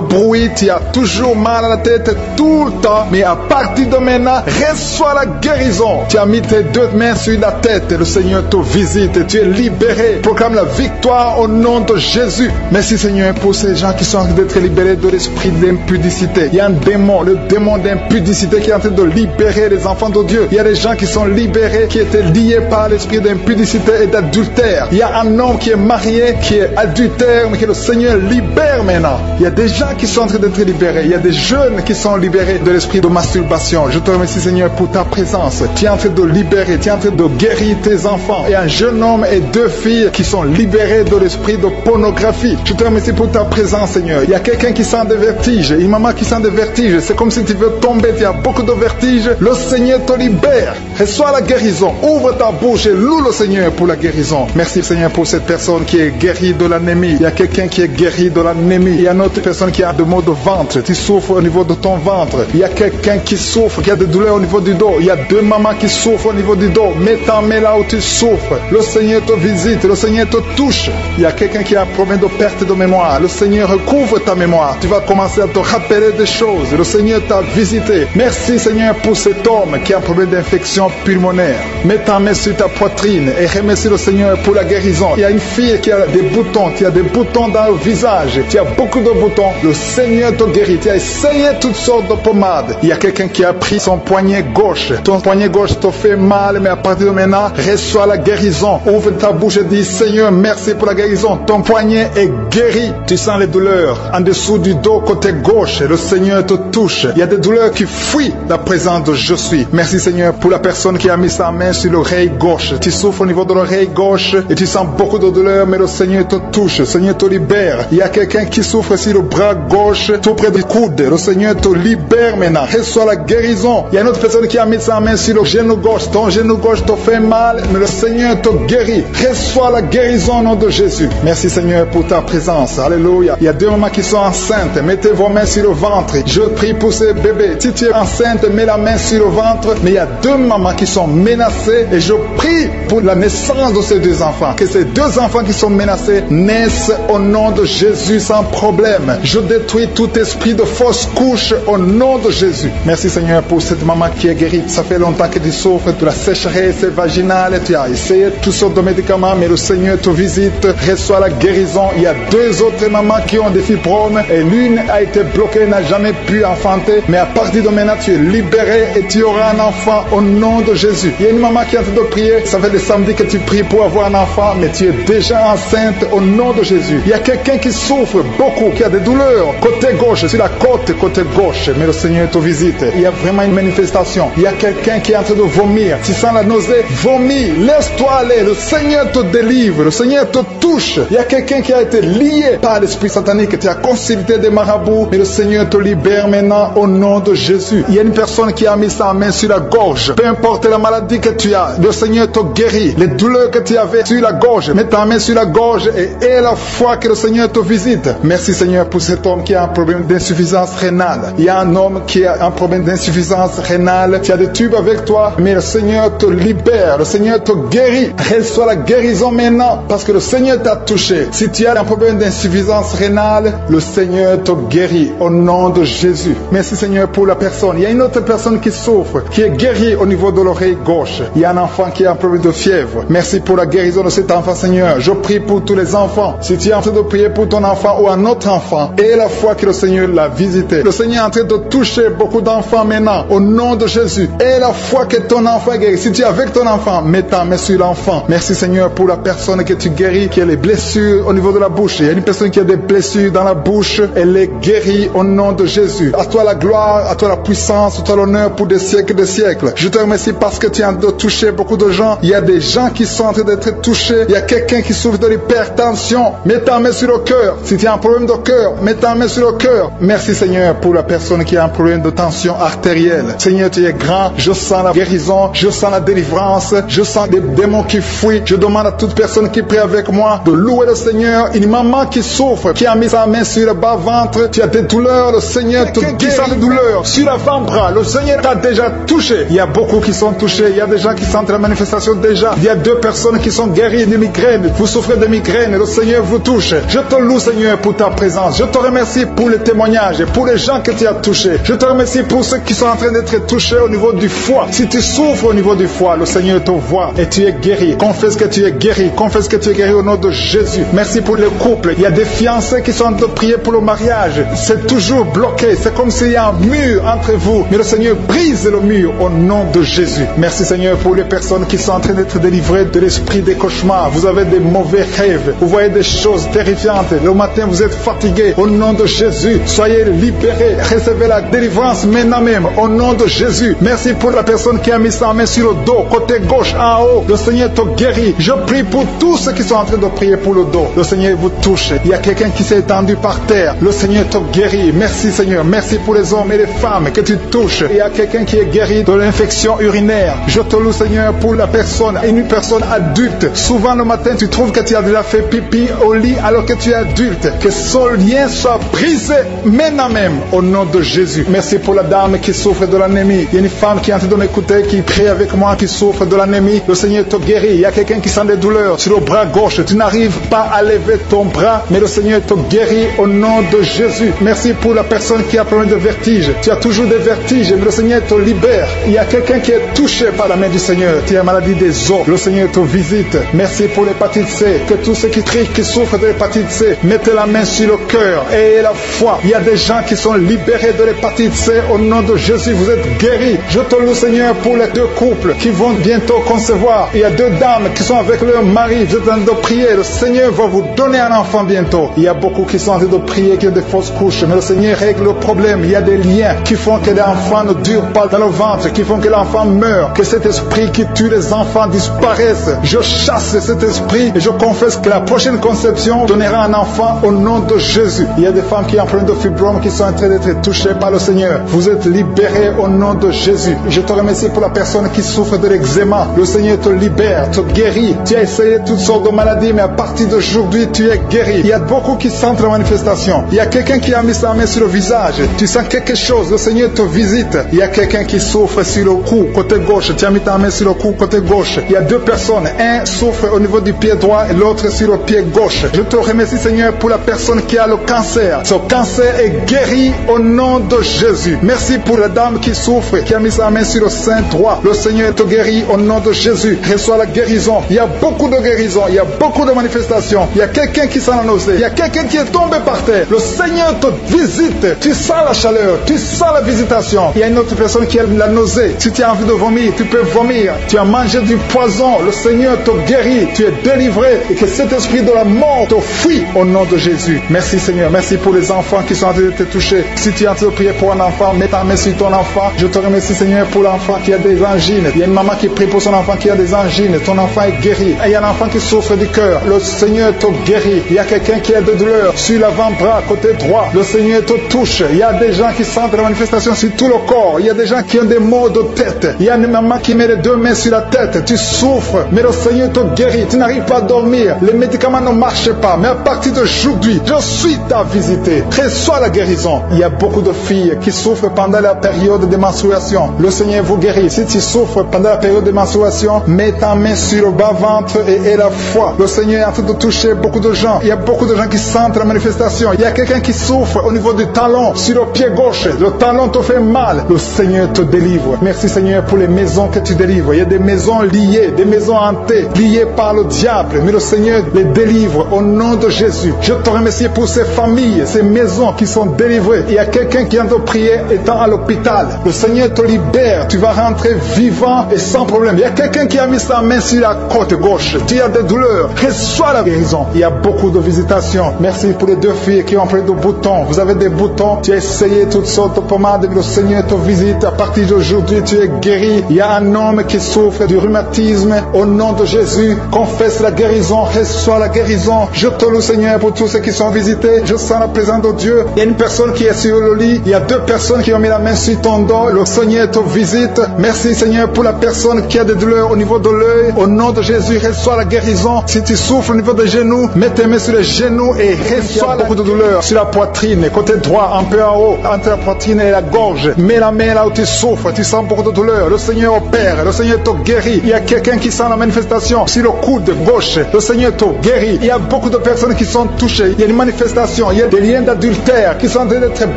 bruit. Tu as toujours mal à la tête tout le temps. Mais à partir de maintenant, reçois la guérison. Tu as mis tes deux mains sur la tête. Le Seigneur te visite. Tu es libéré. Proclame la victoire au nom de Jésus. Merci Seigneur pour ces gens qui sont en train d'être libérés de l'esprit d'impudicité. Il y a un démon, le démon d'impudicité qui est en train de libérer les enfants de Dieu. Il y a des gens qui sont libérés, qui étaient liés par l'esprit d'impudicité et d'adultère. Il y a un homme qui est marié, qui est adultère, mais que le Seigneur libère maintenant. Il y a des gens qui sont en train d'être libérés. Il y a des jeunes qui sont libérés de l'esprit de masturbation. Je te remercie Seigneur pour ta présence. Tu es en train de libérer, tu es en train de guérir tes enfants. Il y a un jeune homme et 2 filles qui sont libérés de l'esprit de pornographie. Je te remercie pour ta présence Seigneur. Il y a quelqu'un qui sent des vertiges, une maman qui sent des vertiges. C'est comme si tu veux tomber, tu as beaucoup de vertiges. Le Seigneur te libère. Reçois la guérison. Ouvre ta bouche et loue le Seigneur pour la guérison. Merci Seigneur pour cette personne qui est guérie de l'anémie. Il y a quelqu'un qui est guéri de l'anémie. Il y a une autre personne qui a des maux de ventre. Tu souffres au niveau de ton ventre. Il y a quelqu'un qui souffre, qui a des douleurs au niveau du dos. Il y a 2 mamans qui souffrent au niveau du dos. Mets ta main là où tu souffres. Le Seigneur te visite. Le Seigneur te touche. Il y a quelqu'un qui a un problème de perte de mémoire. Le Seigneur recouvre ta mémoire. Tu vas commencer à te rappeler des choses. Le Seigneur t'a visité. Merci Seigneur pour cet homme qui a un problème d'infection pulmonaire. Mets ta main sur ta poitrine et remercie le Seigneur pour la guérison. Il y a une fille qui a des boutons. Tu as des boutons dans le visage. Tu as beaucoup de boutons. Le Seigneur te guérit. Tu as essayé toutes sortes de pommades. Il y a quelqu'un qui a pris son poignet gauche. Ton poignet gauche te fait mal, mais à partir de maintenant, reçois la guérison. Ouvre ta bouche et dis Seigneur, merci pour la guérison. Ton poignet est guéri. Tu sens les douleurs en dessous du dos côté gauche. Le Seigneur te touche. Il y a des douleurs qui fuient la présence de je suis. Merci Seigneur pour la personne qui a mis sa main sur l'oreille gauche. Tu souffres au niveau de l'oreille gauche et tu sens beaucoup de douleurs, mais le Seigneur te touche. Le Seigneur te libère. Il y a quelqu'un qui souffre sur le bras gauche, tout près du coude. Le Seigneur te libère maintenant. Reçois la guérison. Il y a une autre personne qui a mis sa main sur le genou gauche. Ton genou gauche te fait mal, mais le Seigneur te guérit. Reçois la guérison au nom de Jésus. Merci Seigneur pour ta présence. Alléluia. Il y a 2 mamans qui sont enceintes. Mettez vos mains sur le ventre. Je prie pour ces bébés. Si tu es enceinte, mets la main sur le ventre. Mais il y a 2 mamans qui sont menacées et je prie pour la naissance de ces 2 enfants. Que ces 2 enfants qui sont menacés naissent au nom de Jésus sans problème. Je détruis tout esprit de fausse couche au nom de Jésus. Merci Seigneur pour cette maman qui est guérie. Ça fait longtemps que tu souffres de la sécheresse vaginale. Tu as essayé toutes sortes de médicaments, mais le Seigneur te visite. Reçois la guérison. Il y a 2 des autres mamans qui ont des fibromes et l'une a été bloquée, n'a jamais pu enfanter, mais à partir de maintenant tu es libéré et tu auras un enfant au nom de Jésus. Il y a une maman qui est en train de prier, ça fait des samedis que tu pries pour avoir un enfant, mais tu es déjà enceinte au nom de Jésus. Il y a quelqu'un qui souffre beaucoup, qui a des douleurs côté gauche, sur la côte côté gauche, mais le Seigneur te visite. Il y a vraiment une manifestation. Il y a quelqu'un qui est en train de vomir. Tu sens la nausée, vomis, laisse-toi aller. Le Seigneur te délivre, le Seigneur te touche. Il y a quelqu'un qui a été lié par l'esprit satanique, tu as consulté des marabouts, mais le Seigneur te libère maintenant au nom de Jésus. Il y a une personne qui a mis sa main sur la gorge. Peu importe la maladie que tu as, le Seigneur te guérit. Les douleurs que tu avais sur la gorge, mets ta main sur la gorge et aie la foi que le Seigneur te visite. Merci Seigneur pour cet homme qui a un problème d'insuffisance rénale. Il y a un homme qui a un problème d'insuffisance rénale. Tu as des tubes avec toi, mais le Seigneur te libère. Le Seigneur te guérit. Reçois la guérison maintenant parce que le Seigneur t'a touché. Si tu as un problème d'insuffisance rénale, le Seigneur te guérit au nom de Jésus. Merci Seigneur pour la personne. Il y a une autre personne qui souffre, qui est guérie au niveau de l'oreille gauche. Il y a un enfant qui a un problème de fièvre. Merci pour la guérison de cet enfant Seigneur. Je prie pour tous les enfants. Si tu es en train de prier pour ton enfant ou un autre enfant, et la foi que le Seigneur l'a visité. Le Seigneur est en train de toucher beaucoup d'enfants maintenant au nom de Jésus. Et la foi que ton enfant est guéri. Si tu es avec ton enfant, mets ta main sur l'enfant. Merci Seigneur pour la personne que tu guéris, qui a les blessures au niveau de la bouche. Il y a une personne qui a des blessures dans la bouche. Elle est guérie au nom de Jésus. À toi la gloire, à toi la puissance, à toi l'honneur pour des siècles et des siècles. Je te remercie parce que tu es en train de toucher beaucoup de gens. Il y a des gens qui sont en train d'être touchés. Il y a quelqu'un qui souffre de l'hypertension. Mets ta main sur le cœur. Si tu as un problème de cœur, mets ta main sur le cœur. Merci Seigneur pour la personne qui a un problème de tension artérielle. Seigneur, tu es grand. Je sens la guérison. Je sens la délivrance. Je sens des démons qui fuient. Je demande à toute personne qui prie avec moi de louer le Seigneur. Une maman qui souffre, qui a mis sa main sur le bas-ventre. Tu as des douleurs. Le Seigneur te guérit des douleurs. Sur l'avant-bras, le Seigneur t'a déjà touché. Il y a beaucoup qui sont touchés. Il y a des gens qui sentent la manifestation déjà. Il y a 2 personnes qui sont guéries de migraines. Vous souffrez de migraines. Le Seigneur vous touche. Je te loue Seigneur pour ta présence. Je te remercie pour les témoignages et pour les gens que tu as touchés. Je te remercie pour ceux qui sont en train d'être touchés au niveau du foie. Si tu souffres au niveau du foie, le Seigneur te voit et tu es guéri. Confesse que tu es guéri. Confesse que tu es guéri au nom de Jésus. Merci pour les couples. Il y a des fiancés qui sont en train de prier pour le mariage. C'est toujours bloqué. C'est comme s'il y a un mur entre vous. Mais le Seigneur brise le mur au nom de Jésus. Merci Seigneur pour les personnes qui sont en train d'être délivrées de l'esprit des cauchemars. Vous avez des mauvais rêves. Vous voyez des choses terrifiantes. Le matin, vous êtes fatigué. Au nom de Jésus, soyez libérés. Recevez la délivrance maintenant même. Au nom de Jésus. Merci pour la personne qui a mis sa main sur le dos, côté gauche, en haut. Le Seigneur te guérit. Je prie pour tous ceux qui sont en train de prier pour le dos. Le Seigneur vous touche. Il y a quelqu'un qui s'est étendu par terre. Le Seigneur te guérit. Merci Seigneur. Merci pour les hommes et les femmes que tu touches. Il y a quelqu'un qui est guéri de l'infection urinaire. Je te loue Seigneur pour la personne, une personne adulte. Souvent le matin, tu trouves que tu as déjà fait pipi au lit alors que tu es adulte. Que ce lien soit brisé maintenant même au nom de Jésus. Merci pour la dame qui souffre de l'anémie. Il y a une femme qui est en train de m'écouter, qui prie avec moi, qui souffre de l'anémie. Le Seigneur te guérit. Il y a quelqu'un qui sent des douleurs sur le bras gauche. Tu n'arrives pas à lever ton bras, mais le Seigneur te guérit au nom de Jésus. Merci pour la personne qui a problème de vertige. Tu as toujours des vertiges, mais le Seigneur te libère. Il y a quelqu'un qui est touché par la main du Seigneur. Tu as maladie des os. Le Seigneur te visite. Merci pour l'hépatite C. Que tous ceux qui crient, qui souffrent de l'hépatite C, mettez la main sur le cœur et la foi. Il y a des gens qui sont libérés de l'hépatite C au nom de Jésus. Vous êtes guéris. Je te loue Seigneur pour les 2 couples qui vont bientôt concevoir. Il y a 2 dames qui sont avec leur mari. Vous êtes en train de prier. Le Seigneur va vous donner un enfant bientôt. Il y a beaucoup qui sont en train de prier, qui ont des fausses couches. Mais le Seigneur règle le problème. Il y a des liens qui font que l'enfant ne dure pas dans le ventre, qui font que l'enfant meurt, que cet esprit qui tue les enfants disparaisse. Je chasse cet esprit et je confesse que la prochaine conception donnera un enfant au nom de Jésus. Il y a des femmes qui ont un problème de fibrome qui sont en train d'être touchées par le Seigneur. Vous êtes libérés au nom de Jésus. Je te remercie pour la personne qui souffre de l'eczéma. Le Seigneur te libère, te guérit. Tu as essayé toutes sortes de maladies, mais à partir d'aujourd'hui, tu es guéri. Il y a beaucoup qui sentent la manifestation. Il y a quelqu'un qui a mis sa main sur le visage. Tu sens quelque chose. Le Seigneur te visite. Il y a quelqu'un qui souffre sur le cou, côté gauche. Tu as mis ta main sur le cou, côté gauche. Il y a 2 personnes. Un souffre au niveau du pied droit et l'autre sur le pied gauche. Je te remercie, Seigneur, pour la personne qui a le cancer. Ce cancer est guéri au nom de Jésus. Merci pour la dame qui souffre, qui a mis sa main sur le sein droit. Le Seigneur te guérit au nom de Jésus. Reçois la guérison. Il y a beaucoup de guérison. Il y a beaucoup de manifestations. Il y a quelqu'un qui sent la nausée. Il y a quelqu'un qui est tombé par terre. Le Seigneur te visite. Tu sens la chaleur, tu sens la visitation. Il y a une autre personne qui a la nausée. Si tu as envie de vomir, tu peux vomir. Tu as mangé du poison. Le Seigneur te guérit. Tu es délivré. Et que cet esprit de la mort te fuit au nom de Jésus. Merci Seigneur. Merci pour les enfants qui sont en train de te toucher. Si tu es en train de prier pour un enfant, mets ta main sur ton enfant. Je te remercie Seigneur pour l'enfant qui a des angines. Il y a une maman qui prie pour son enfant qui a des angines. Ton enfant est guéri. Et il y a un enfant qui souffre du cœur. Le Seigneur te guérit. Il y a quelqu'un qui a des douleurs sur l'avant-bras, côté droit. Le Seigneur te touche. Il y a des gens qui sentent la manifestation sur tout le corps. Il y a des gens qui ont des maux de tête. Il y a une maman qui met les deux mains sur la tête. Tu souffres, mais le Seigneur te guérit. Tu n'arrives pas à dormir. Les médicaments ne marchent pas. Mais à partir d'aujourd'hui, je suis ta visité. Reçois la guérison. Il y a beaucoup de filles qui souffrent pendant la période de menstruation. Le Seigneur vous guérit. Si tu souffres pendant la période de menstruation, mets ta main sur le bas-ventre et la foi. Le Seigneur est en train de toucher beaucoup de gens. Il y a beaucoup de gens qui sentent la manifestation. Il y a quelqu'un qui souffre au niveau du talon, sur le pied gauche. Le talon te fait mal. Le Seigneur te délivre. Merci Seigneur pour les maisons que tu délivres. Il y a des maisons liées, des maisons hantées, liées par le diable. Mais le Seigneur les délivre au nom de Jésus. Je te remercie pour ces familles, ces maisons qui sont délivrées. Il y a quelqu'un qui vient de prier étant à l'hôpital. Le Seigneur te libère. Tu vas rentrer vivant et sans problème. Il y a quelqu'un qui a mis sa main sur la côte gauche. Tu as des douleurs. Reçois la guérison. Il y a beaucoup de visitations. Merci pour les deux filles qui ont pris des boutons. Vous avez des boutons. Tu as essayé toutes sortes de pommades. Le Seigneur te visite. À partir d'aujourd'hui, tu es guéri. Il y a un homme qui souffre du rhumatisme. Au nom de Jésus, confesse la guérison. Reçois la guérison. Je te loue, Seigneur, pour tous ceux qui sont visités. Je sens la présence de Dieu. Il y a une personne qui est sur le lit. Il y a deux personnes qui ont mis la main sur ton dos. Le Seigneur te visite. Merci, Seigneur, pour la personne qui a des douleurs au niveau de l'œil. Au nom de Jésus, reçois la guérison. Si tu souffres au niveau des genoux, mets tes mains sur les genoux et reçois beaucoup de douleur sur la poitrine, côté droit, un peu en haut, entre la poitrine et la gorge. Mets la main là où tu souffres, tu sens beaucoup de douleur. Le Seigneur opère, le Seigneur te guérit. Il y a quelqu'un qui sent la manifestation sur le coude gauche. Le Seigneur te guérit. Il y a beaucoup de personnes qui sont touchées. Il y a une manifestation, il y a des liens d'adultère qui sont en train d'être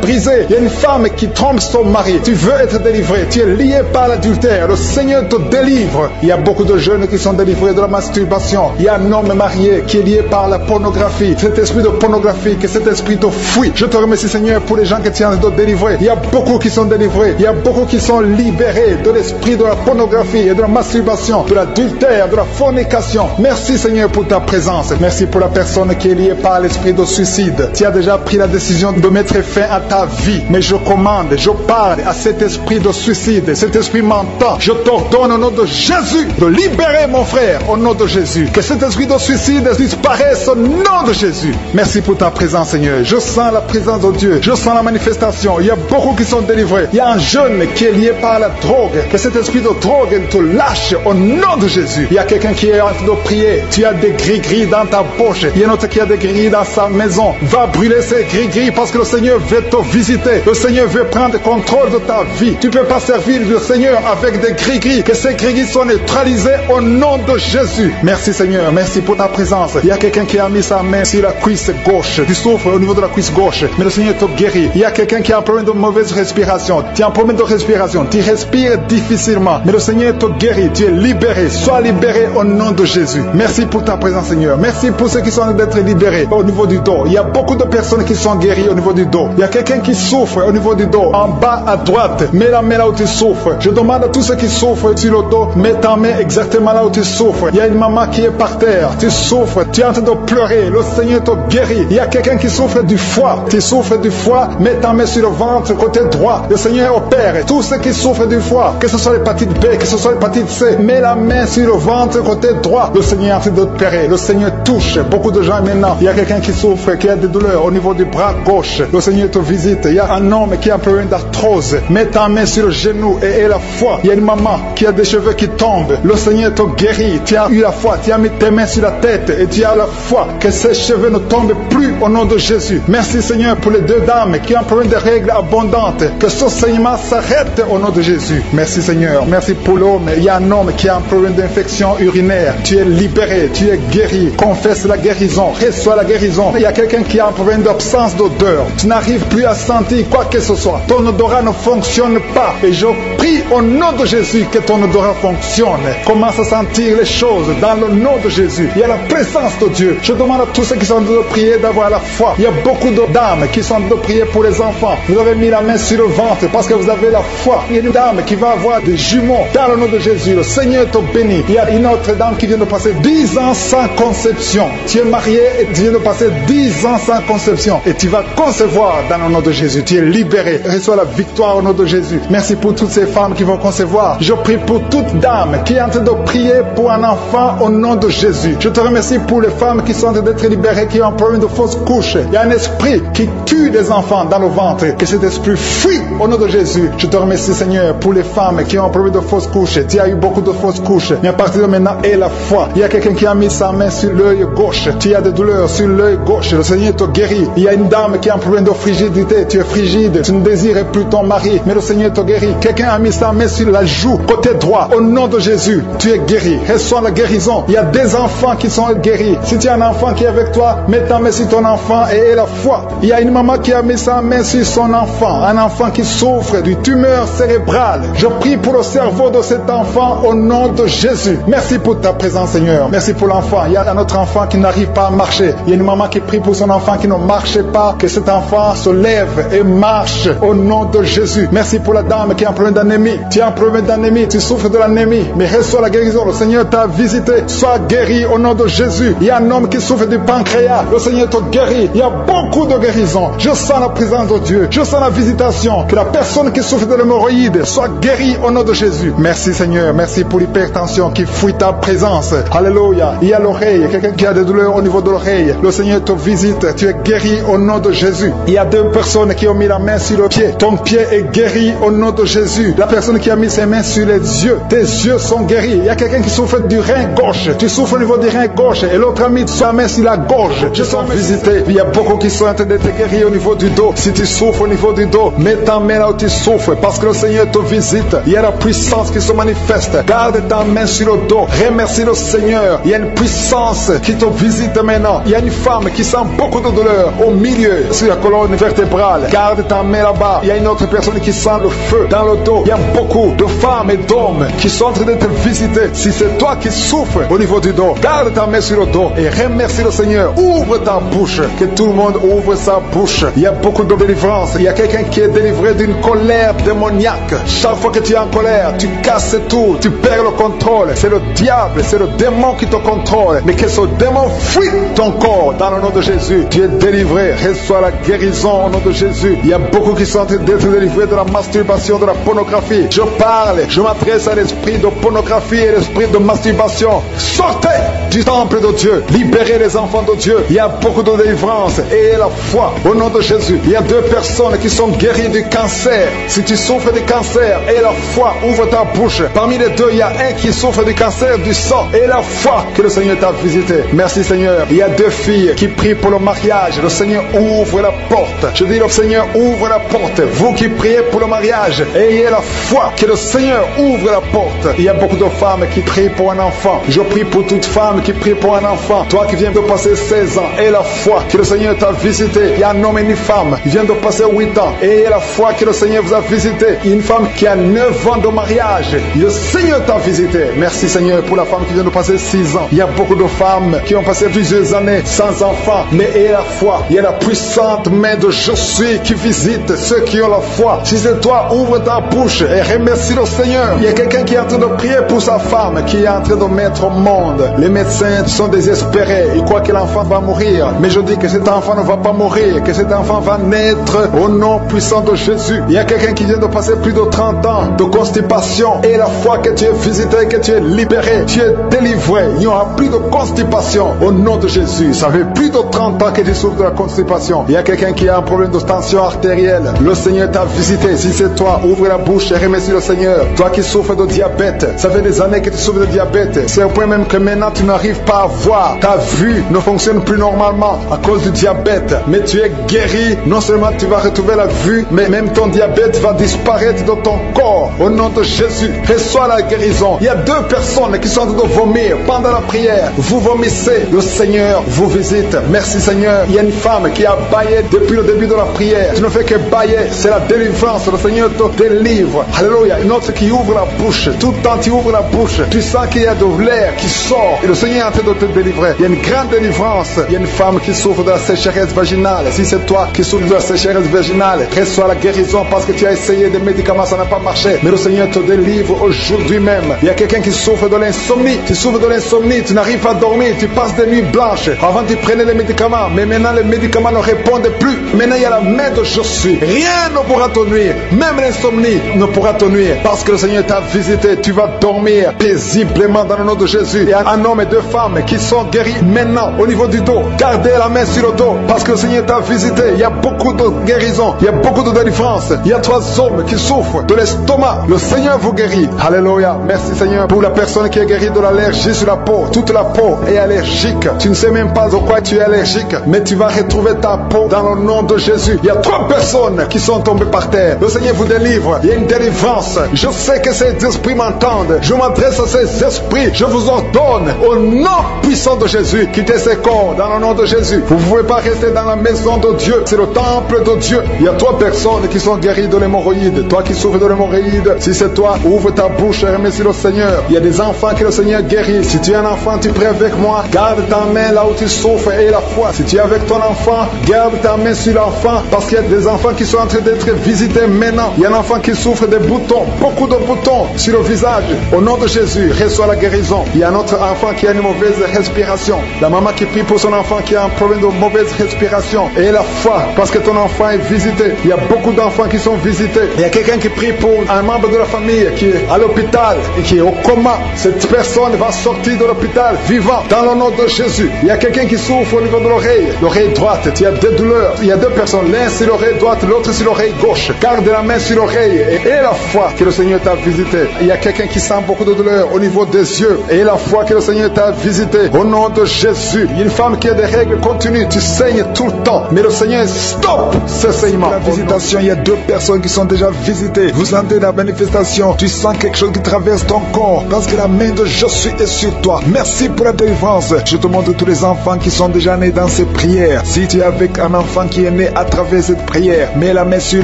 brisés. Il y a une femme qui trompe son mari. Tu veux être délivré, tu es lié par l'adultère. Le Seigneur te délivre. Il y a beaucoup de jeunes qui sont délivrés de la masturbation. Il y a un homme marié qui est lié par la pornographie. Cet esprit de pornographie, que cet esprit te fuit. Je te remercie Seigneur pour les gens que tu es en train de délivrer. Il y a beaucoup qui sont délivrés. Il y a beaucoup qui sont libérés de l'esprit de la pornographie et de la masturbation, de l'adultère, de la fornication. Merci Seigneur pour ta présence. Merci pour la personne qui est liée par l'esprit de suicide. Tu as déjà pris la décision de mettre fin à ta vie. Mais je commande, je parle à cet esprit de suicide, cet esprit mentant. Je t'ordonne au nom de Jésus de libérer mon frère au nom de Jésus. Que cet esprit de suicide disparaisse au nom de Jésus. Merci pour ta présence Seigneur. Je sens la présence de Dieu. Je sens la manifestation. Il y a beaucoup qui sont délivrés. Il y a un jeune qui est lié par la drogue. Que cet esprit de drogue te lâche au nom de Jésus. Il y a quelqu'un qui est en train de prier. Tu as des gris-gris dans ta poche. Il y a un autre qui a des gris-gris dans sa maison. Va brûler ces gris-gris parce que le Seigneur veut te visiter. Le Seigneur veut prendre contrôle de ta vie. Tu ne peux pas servir le Seigneur avec des gris-gris. Que ces gris-gris soient neutralisés au nom de Jésus. Merci Seigneur. Merci pour ta présence. Il y a quelqu'un qui a mis sa main sur la cuisse gauche. Tu souffres au niveau de la cuisse gauche. Mais le Seigneur te guérit. Il y a quelqu'un qui a un problème de mauvaise respiration. Tu as un problème de respiration. Tu respires difficilement. Mais le Seigneur te guérit. Tu es libéré. Sois libéré au nom de Jésus. Merci pour ta présence Seigneur. Merci pour ceux qui sont en train d'être libérés au niveau du dos. Il y a beaucoup de personnes qui sont guéries au niveau du dos. Il y a quelqu'un qui souffre au niveau du dos. En bas à droite. Mets la main là où tu souffres. Je demande à tous ceux qui souffrent sur le dos. Mets ta main exactement là où tu souffres. Il y a une maman qui est par terre. Tu souffres. Tu es en train de pleurer. Le Seigneur te guérit. Il y a quelqu'un qui souffre du foie. Tu souffres du foie. Mets ta main sur le ventre côté droit. Le Seigneur opère. Tous ceux qui souffrent du foie, que ce soit l'hépatite B, que ce soit l'hépatite C, mets la main sur le ventre côté droit. Le Seigneur est en train d'opérer. Le Seigneur touche beaucoup de gens maintenant. Il y a quelqu'un qui souffre, qui a des douleurs au niveau du bras gauche. Le Seigneur te visite. Il y a un homme qui a un problème d'arthrose. Mets ta main sur le genou et la foi. Il y a une maman qui a des cheveux qui tombent. Le Seigneur te guérit. Tu as eu la foi. Tu as mis tes mains sur la tête et tu as la foi que ces cheveux ne tombent plus au nom de Jésus. Merci Seigneur pour les deux dames qui ont un problème de règles abondantes. Que ce saignement s'arrête au nom de Jésus. Merci Seigneur. Merci pour l'homme. Il y a un homme qui a un problème d'infection urinaire. Tu es libéré. Tu es guéri. Confesse la guérison. Reçois la guérison. Il y a quelqu'un qui a un problème d'absence d'odeur. Tu n'arrives plus à sentir quoi que ce soit. Ton odorat ne fonctionne pas. Et je prie au nom de Jésus que ton odorat fonctionne. Commence à sentir les choses dans le nom de Jésus. Il y a la présence de Dieu. Je demande à tous ceux qui sont en train de prier d'avoir la foi. Il y a beaucoup de dames qui sont en train de prier pour les enfants. Vous avez mis la main sur le ventre parce que vous avez la foi. Il y a une dame qui va avoir des jumeaux dans le nom de Jésus. Le Seigneur te bénit. Il y a une autre dame qui vient de passer 10 ans sans conception. Tu es marié et tu viens de passer 10 ans sans conception. Et tu vas concevoir dans le nom de Jésus. Tu es libéré. Reçois la victoire au nom de Jésus. Merci pour toutes ces femmes qui vont concevoir. Je prie pour toute dame qui est en train de prier pour un enfant au nom de Jésus. Je te remercie pour les femmes qui sont en train d'être libérées, qui ont un problème de fausse couche. Il y a un esprit qui tue des enfants dans le ventre. Que cet esprit fuit au nom de Jésus. Je te remercie, Seigneur, pour les femmes qui ont un problème de fausse couche. Tu as eu beaucoup de fausses couches. Mais à partir de maintenant, aie la foi. Il y a quelqu'un qui a mis sa main sur l'œil gauche. Tu as des douleurs sur l'œil gauche. Le Seigneur te guérit. Il y a une dame qui a un problème de frigidité. Tu es frigide. Tu ne désires plus ton mari. Mais le Seigneur te guérit. Quelqu'un a mis sa main sur la joue, côté droit. Au nom de Jésus, tu es guéri. Reçois la guérison. Il y a des enfants qui sont guéris. Si tu as un enfant qui est avec toi, mets ta main sur ton enfant et aie la foi. Il y a une maman qui a mis sa main sur son enfant. Un enfant qui souffre d'une tumeur cérébrale. Je prie pour le cerveau de cet enfant au nom de Jésus. Merci pour ta présence, Seigneur. Merci pour l'enfant. Il y a un autre enfant qui n'arrive pas à marcher. Il y a une maman qui prie pour son enfant qui ne marche pas. Que cet enfant se lève et marche au nom de Jésus. Merci pour la dame qui a un problème d'anémie. Tu as un problème d'anémie. Tu souffres de l'anémie. Mais reçois la guérison. Le Seigneur t'a visité. Sois guéri au nom de Jésus. Il y a un homme qui souffre du pancréas. Le Seigneur te guérit. Il y a beaucoup de guérisons. Je sens la présence de Dieu. Je sens la visitation. Que la personne qui souffre de l'hémorroïde soit guérie au nom de Jésus. Merci, Seigneur. Merci pour l'hypertension qui fuit ta présence. Alléluia. Il y a l'oreille. Quelqu'un qui a des douleurs au niveau de l'oreille. Le Seigneur te visite. Tu es guéri au nom de Jésus. Il y a 2 personnes qui ont mis la main sur le pied. Ton pied est guéri au nom de Jésus. La personne qui a mis ses mains sur les yeux. Tes yeux sont guéris. Il y a quelqu'un qui souffre du rein gauche. Tu souffres au niveau du rein gauche. Et l'autre a mis sa main sur la gorge. Je sens visiter. Il y a beaucoup qui sont en train d'être guéris au niveau du dos. Si tu souffres au niveau du dos, mets ta main là où tu souffres. Parce que le Seigneur te visite. Il y a la puissance qui se manifeste. Garde ta main sur le dos. Remercie le Seigneur. Il y a une puissance qui te visite maintenant. Il y a une femme qui sent beaucoup de douleur au milieu, sur la colonne vertébrale. Garde ta main là-bas. Il y a une autre personne qui sent le feu dans le dos. Il y a beaucoup de femmes et d'hommes qui sont en train d'être visités. Si c'est toi qui souffres au niveau du dos, garde ta main sur le dos et remercie le Seigneur. Ouvre ta bouche. Que tout le monde ouvre sa bouche. Il y a beaucoup de délivrance. Il y a quelqu'un qui est délivré d'une colère démoniaque. Chaque fois que tu es en colère, tu casses tout. Tu perds le contrôle. C'est le diable, c'est le démon qui te contrôle. Mais que ce démon fuit ton corps dans le nom de Jésus. Tu es délivré. Reçois la guérison au nom de Jésus. Il y a beaucoup qui sont en train d'être délivrés de la masturbation, de la pornographie. Je parle, je m'adresse à l'esprit de pornographie et l'esprit de masturbation. Sortez du temple de Dieu. Libérez les enfants de Dieu. Il y a beaucoup de délivrance. Et la foi au nom de Jésus. Il y a 2 personnes qui sont guéries du cancer. Si tu souffres du cancer, et la foi, ouvre ta bouche. Parmi les 2, il y a un qui souffre du cancer du sang. Et la foi que le Seigneur t'a visité. Merci, Seigneur. Il y a 2 filles qui prient pour le mariage. Le Seigneur ouvre la porte. Je dis, le Seigneur ouvre la porte. Vous qui priez pour le mariage, ayez la foi que le Seigneur ouvre la porte. Il y a beaucoup de femmes qui prient pour un enfant. Je prie pour toute femme qui prie pour un enfant. Toi qui viens de passer 16 ans, aie la foi que le Seigneur t'a visité. Il y a un homme et une femme qui vient de passer 8 ans. Ayez la foi que le Seigneur vous a visité. Une femme qui a 9 ans de mariage. Le Seigneur t'a visité. Merci, Seigneur, pour la femme qui vient de passer 6 ans. Il y a beaucoup de femmes qui ont passé plusieurs années sans enfant. Mais ayez la foi. Il y a la puissante main de Je suis qui visite ceux qui ont la foi. Si c'est toi, ouvre ta bouche et remercie le Seigneur. Il y a quelqu'un qui est en train de prier pour sa femme, qui est en train de mettre au monde. Les médecins sont désespérés. Ils croient que l'enfant va mourir. Mais je dis que cet enfant ne va pas mourir, que cet enfant va naître au nom puissant de Jésus. Il y a quelqu'un qui vient de passer plus de 30 ans de constipation. Et la foi que tu es visité, que tu es libéré, tu es délivré. Il n'y aura plus de constipation au nom de Jésus. Ça fait plus de 30 ans que tu souffres de la constipation. Il y a quelqu'un qui a un problème de tension artérielle. Le Seigneur t'a visité. Si c'est toi, ouvre la bouche et remercie le Seigneur. Toi qui souffres de diabète, ça fait des années que tu souffres de diabète. C'est au point même que maintenant tu n'arrives pas à voir. Ta vue ne fonctionne plus normalement à cause du diabète. Mais tu es guéri. Non seulement tu vas retrouver la vue, mais même ton diabète va disparaître de ton corps. Au nom de Jésus, reçois la guérison. Il y a 2 personnes qui sont en train de vomir pendant la prière. Vous vomissez. Le Seigneur vous visite. Merci, Seigneur. Il y a une femme qui a baillé depuis le début de la prière. Tu ne fais que bailler. C'est la délivrance. Le Seigneur te délivre. Alléluia. Une autre qui ouvre la bouche. Tout le temps tu ouvres la bouche. Tu sens qu'il y a de l'air qui sort. Et le Seigneur est en train de te délivrer. Il y a une grande délivrance. Il y a une femme qui souffre de la sécheresse vaginale. Si c'est toi qui souffres de la sécheresse vaginale, reçois la guérison parce que tu as essayé des médicaments, ça n'a pas marché. Mais le Seigneur te délivre aujourd'hui même. Il y a quelqu'un qui souffre de l'insomnie. Tu souffres de l'insomnie, tu n'arrives pas à dormir, tu passes des nuits blanches. Avant tu prenais les médicaments, mais maintenant les médicaments ne répondent plus. Maintenant il y a la main de je suis. Rien ne pourra te nuire. Même l'insomnie ne pourra te nuire parce que le Seigneur t'a visité. Tu vas dormir paisiblement dans le nom de Jésus. Il y a un homme et deux femmes qui sont guéris maintenant au niveau du dos. Gardez la main sur le dos parce que le Seigneur t'a visité. Il y a beaucoup de guérison, il y a beaucoup de délivrance. Il y a 3 hommes qui souffrent de l'estomac. Le Seigneur vous guérit. Alléluia. Merci Seigneur pour la personne qui est guérie de l'allergie sur la peau. Toute la peau est allergique. Tu ne sais même pas de quoi tu es allergique, mais tu vas retrouver ta peau dans le nom de Jésus. Il y a 3 personnes qui sont tombées par terre. Le Seigneur vous délivre. Il y a une délivrance. Je sais que ces esprits m'entendent. Je m'adresse à ces esprits. Je vous ordonne au nom puissant de Jésus, quittez ces corps dans le nom de Jésus. Vous ne pouvez pas rester dans la maison de Dieu. C'est le temple de Dieu. Il y a 3 personnes qui sont guéries de l'hémorroïde. Toi qui souffres de l'hémorroïde, si c'est toi, ouvre ta bouche et remercie le Seigneur. Il y a des enfants que le Seigneur guérit. Si tu es un enfant, tu pries avec moi. Garde ta main là où tu souffres et la foi. Si tu es avec ton enfant, garde ta main sur l'enfant parce qu'il y a des enfants qui sont en train d'être visités maintenant. Il y a un enfant qui souffre des boutons, beaucoup de boutons sur le visage. Au nom de Jésus, reçois la guérison. Il y a un autre enfant qui a une mauvaise respiration. La maman qui prie pour son enfant qui a un problème de mauvaise respiration. Et la foi, parce que ton enfant est visité. Il y a beaucoup d'enfants qui sont visités. Il y a quelqu'un qui prie pour un membre de la famille qui est à l'hôpital et qui est au coma. Cette personne va sortir de l'hôpital vivant dans le nom de Jésus. Il y a quelqu'un qui souffre au niveau de l'oreille droite. Il y a des douleurs. Il y a 2 personnes, l'un sur l'oreille droite, l'autre sur l'oreille gauche. Garde la main sur l'oreille et la foi que le Seigneur t'a visité. Il y a quelqu'un qui sent beaucoup de douleur au niveau des yeux et la foi que le Seigneur t'a visité. Au nom de Jésus. Il y a une femme qui a des règles continues. Tu saignes tout le temps. Mais le Seigneur stop ce saignement. La visitation, il y a 2 personnes qui sont déjà visitées. Vous sentez la manifestation. Tu sens quelque chose qui traverse ton corps parce que la main de je suis est sur toi. Merci pour la délivrance. Je te montre tous les enfants qui sont déjà nés dans ces prières. Si tu es avec un enfant qui est né à travers cette prière, mets la main sur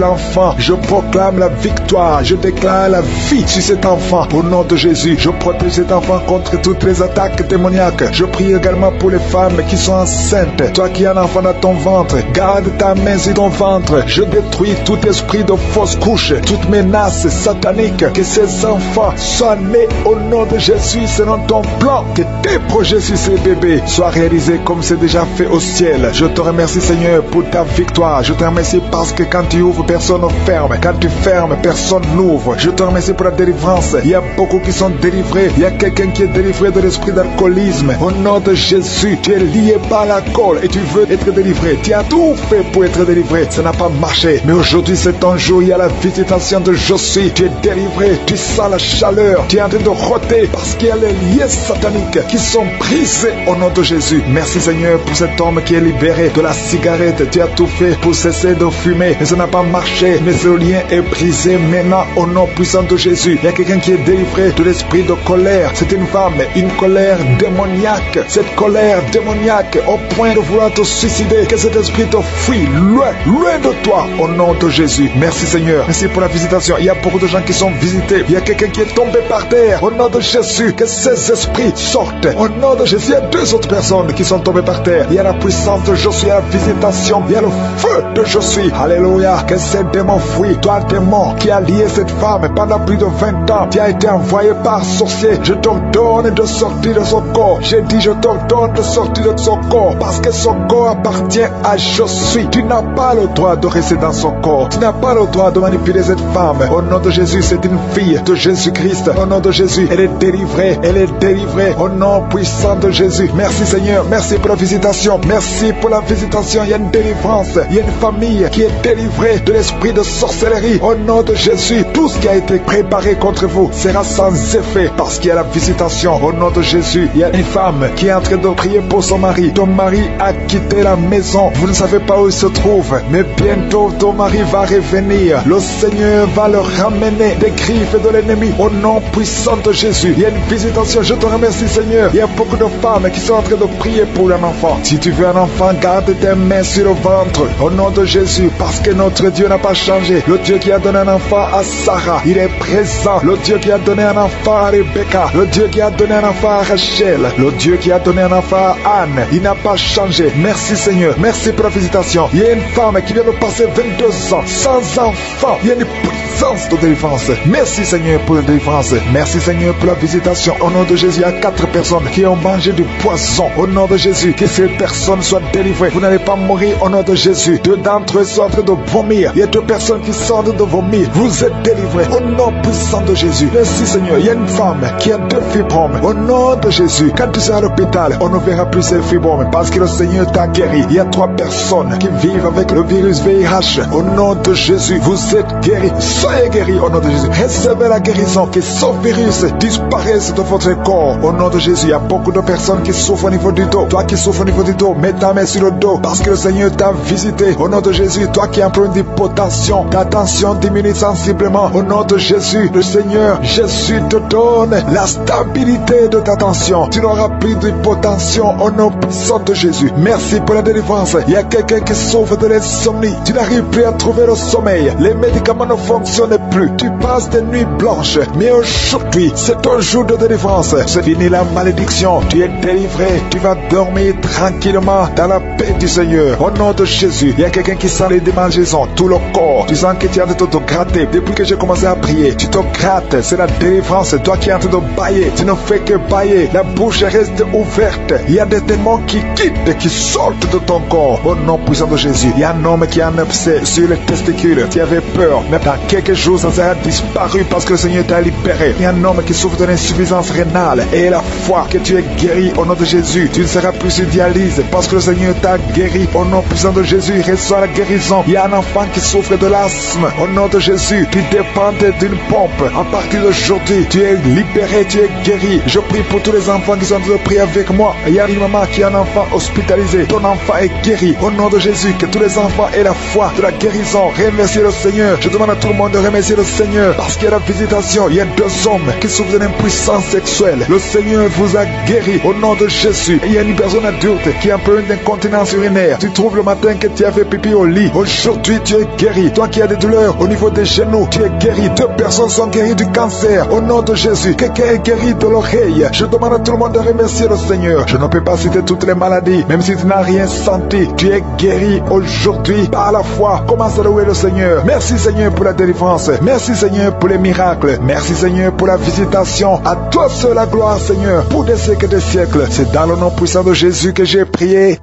l'enfant. Je proclame la victoire. Je déclare la vie sur cet enfant. Au nom de Jésus, je protège cet enfant contre toutes les attaques démoniaques. Je prie également pour les femmes qui sont enceintes. Toi qui as un enfant dans ton ventre, garde ta main sur ton ventre. Je détruis tout esprit de fausse couche, toute menace satanique. Que ces enfants soient nés au nom de Jésus selon ton plan. Que tes projets sur ces bébés soient réalisés comme c'est déjà fait au ciel. Je te remercie Seigneur pour ta victoire. Je te remercie parce que quand tu ouvres, personne ne ferme. Quand tu fermes, personne n'ouvre. Je te remercie pour la délivrance. Il y a beaucoup qui sont délivrés. Il y a quelqu'un qui est délivré de l'esprit d'alcoolisme. Au nom de Jésus, tu es lié par l'alcool et tu veux être délivré. Tu as tout fait pour être délivré. Ça n'a pas marché. Mais aujourd'hui, c'est ton jour. Il y a la visitation de je suis. Tu es délivré. Tu sens la chaleur. Tu es en train de roter parce qu'il y a les liens sataniques qui sont brisés au nom de Jésus. Merci Seigneur pour cet homme qui est libéré de la cigarette. Tu as tout fait pour cesser de fumer. Mais ça n'a pas marché. Mais ce lien est brisé maintenant au nom puissant de Jésus. Il y a quelqu'un qui est délivré de l'esprit de colère. C'est une femme, une colère démoniaque. Cette colère démoniaque au point de vouloir te suicider. Que cet esprit te fuit loin, loin de toi au nom de Jésus. Merci Seigneur. Merci pour la visitation. Il y a beaucoup de gens qui sont visités. Il y a quelqu'un qui est tombé par terre. Au nom de Jésus, que ces esprits sortent. Au nom de Jésus, il y a 2 autres personnes qui sont tombées par terre. Il y a la puissance de je suis, la visitation. Il y a le feu de je suis. Alléluia. Que ces démons fuient. Toi, démon qui a lié cette femme pendant plus de 20 ans, qui a été envoyé par sorcier. Je t'ordonne de sortir de son corps. J'ai dit, je t'ordonne de sortir de son corps parce que son corps appartient à je suis. Tu n'as pas le droit de rester dans son corps. Tu n'as pas le droit de manipuler cette femme. Au nom de Jésus, c'est une fille de Jésus-Christ. Au nom de Jésus, elle est délivrée. Elle est délivrée. Au nom puissant de Jésus. Merci Seigneur. Merci pour la visitation. Merci pour la visitation. Il y a une délivrance. Il y a une famille qui est délivrée de l'esprit de sorcellerie. Au nom de Jésus, tout ce qui a été préparé contre vous sera sans effet parce qu'il y a la visitation. Au nom de Jésus, il y a une femme qui est en train de prier pour son mari. Ton mari a quitté la maison. Vous ne savez pas où il se trouve, mais bientôt ton mari va revenir. Le Seigneur va le ramener des griffes de l'ennemi. Au nom puissant de Jésus, il y a une visitation. Je te remercie Seigneur. Il y a beaucoup de femmes qui sont en train de prier pour un enfant. Si tu veux un enfant, garde tes mains sur le ventre. Au nom de Jésus, parce que notre Dieu n'a pas changé. Le Dieu qui a donné un enfant à Sarah, il est présent. Le Dieu qui a donné un enfant à Rebecca, le Dieu qui a donné un enfant à Rachel, le Dieu qui a donné un enfant à Anne. Il n'a pas changé. Merci Seigneur. Merci pour la visitation. Il y a une femme qui vient de passer 22 ans sans enfant. Il y a une puissance de délivrance. Merci Seigneur pour la délivrance. Merci Seigneur pour la visitation. Au nom de Jésus, il y a 4 personnes qui ont mangé du poison. Au nom de Jésus, que ces personnes soient délivrées. Vous n'allez pas mourir au nom de Jésus. 2 d'entre eux sont en train de vomir. Il y a 2 personnes qui sortent de vomir. Vous êtes délivrés au nom puissant de Jésus. Merci Seigneur. Il y a une femme qui a 2 fibromes. Au nom de Jésus, quand tu seras à l'hôpital, on ne verra plus ces fibromes parce que le Seigneur t'a guéri. Il y a 3 personnes qui vivent avec le virus VIH. Au nom de Jésus, vous êtes guéris. Soyez guéris au nom de Jésus. Recevez la guérison. Que ce virus disparaisse de votre corps. Au nom de Jésus, il y a beaucoup de personnes qui souffrent au niveau du dos. Toi qui souffres au niveau du dos, mets ta main sur le dos parce que le Seigneur t'a visité. Au nom de Jésus, toi qui as un problème d'hypotension, ta tension diminue sensiblement. Au nom de Jésus, le Seigneur Jésus te donne la stabilité de ta tension. Tu n'auras plus d'hypotension au nom puissant de Jésus. Merci pour la délivrance. Il y a quelqu'un qui souffre de l'insomnie. Tu n'arrives plus à trouver le sommeil. Les médicaments ne fonctionnent plus. Tu passes des nuits blanches. Mais aujourd'hui, c'est un jour de délivrance. C'est fini la malédiction. Tu es délivré. Tu vas dormir tranquillement dans la paix du Seigneur. Au nom de Jésus, il y a quelqu'un qui sent les démangeaisons, tout le corps. Tu sens que tu es en train de te gratter. Depuis que j'ai commencé à prier, tu te grattes. C'est la délivrance. Toi qui es en train de bailler, tu ne fais que bailler. La bouche reste ouverte. Il y a des démons qui quittent et qui sortent de ton corps. Au nom puissant de Jésus, il y a un homme qui a un abcès sur les testicules. Tu avais peur, mais dans quelques jours, ça sera disparu parce que le Seigneur t'a libéré. Il y a un homme qui souffre de l'insuffisance rénale et la foi que tu es guéri au nom de Jésus. Tu ne seras plus sur dialyse parce que le Seigneur t'a guéri. Au nom puissant de Jésus, il reçoit la guérison. Il y a un enfant qui souffre de l'asthme. Au nom de Jésus, tu dépendais d'une pompe. À partir d'aujourd'hui, tu es libéré, tu es guéri. Je prie pour tous les enfants qui sont en train de prier avec moi. Il y a une maman qui a un enfant hospitalisé. Ton enfant est guéri. Au nom de Jésus, que tous les enfants aient la foi de la guérison. Remerciez le Seigneur. Je demande à tout le monde de remercier le Seigneur parce qu'il y a la visitation. Il y a 2 hommes qui souffrent d'une impuissance sexuelle. Le Seigneur vous a guéri au nom de Jésus. Et il y a une personne adulte qui a un problème d'incontinence urinaire. Tu trouves le matin que tu as fait pipi au lit. Aujourd'hui, tu es guéri. Toi qui as des douleurs au niveau des genoux, tu es guéri. 2 personnes sont guéries du cancer. Au nom de Jésus, quelqu'un est guéri de l'oreille. Je demande à tout le monde de remercier le Seigneur. Je ne peux pas citer toutes les maladies, même si tu n'as rien senti. Tu es guéri aujourd'hui par la foi. Commence à louer le Seigneur. Merci Seigneur pour la délivrance. Merci Seigneur pour les miracles. Merci Seigneur pour la visitation. À toi seul la gloire Seigneur pour des siècles et des siècles. C'est dans le nom puissant de Jésus que j'ai prié.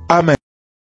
Amen.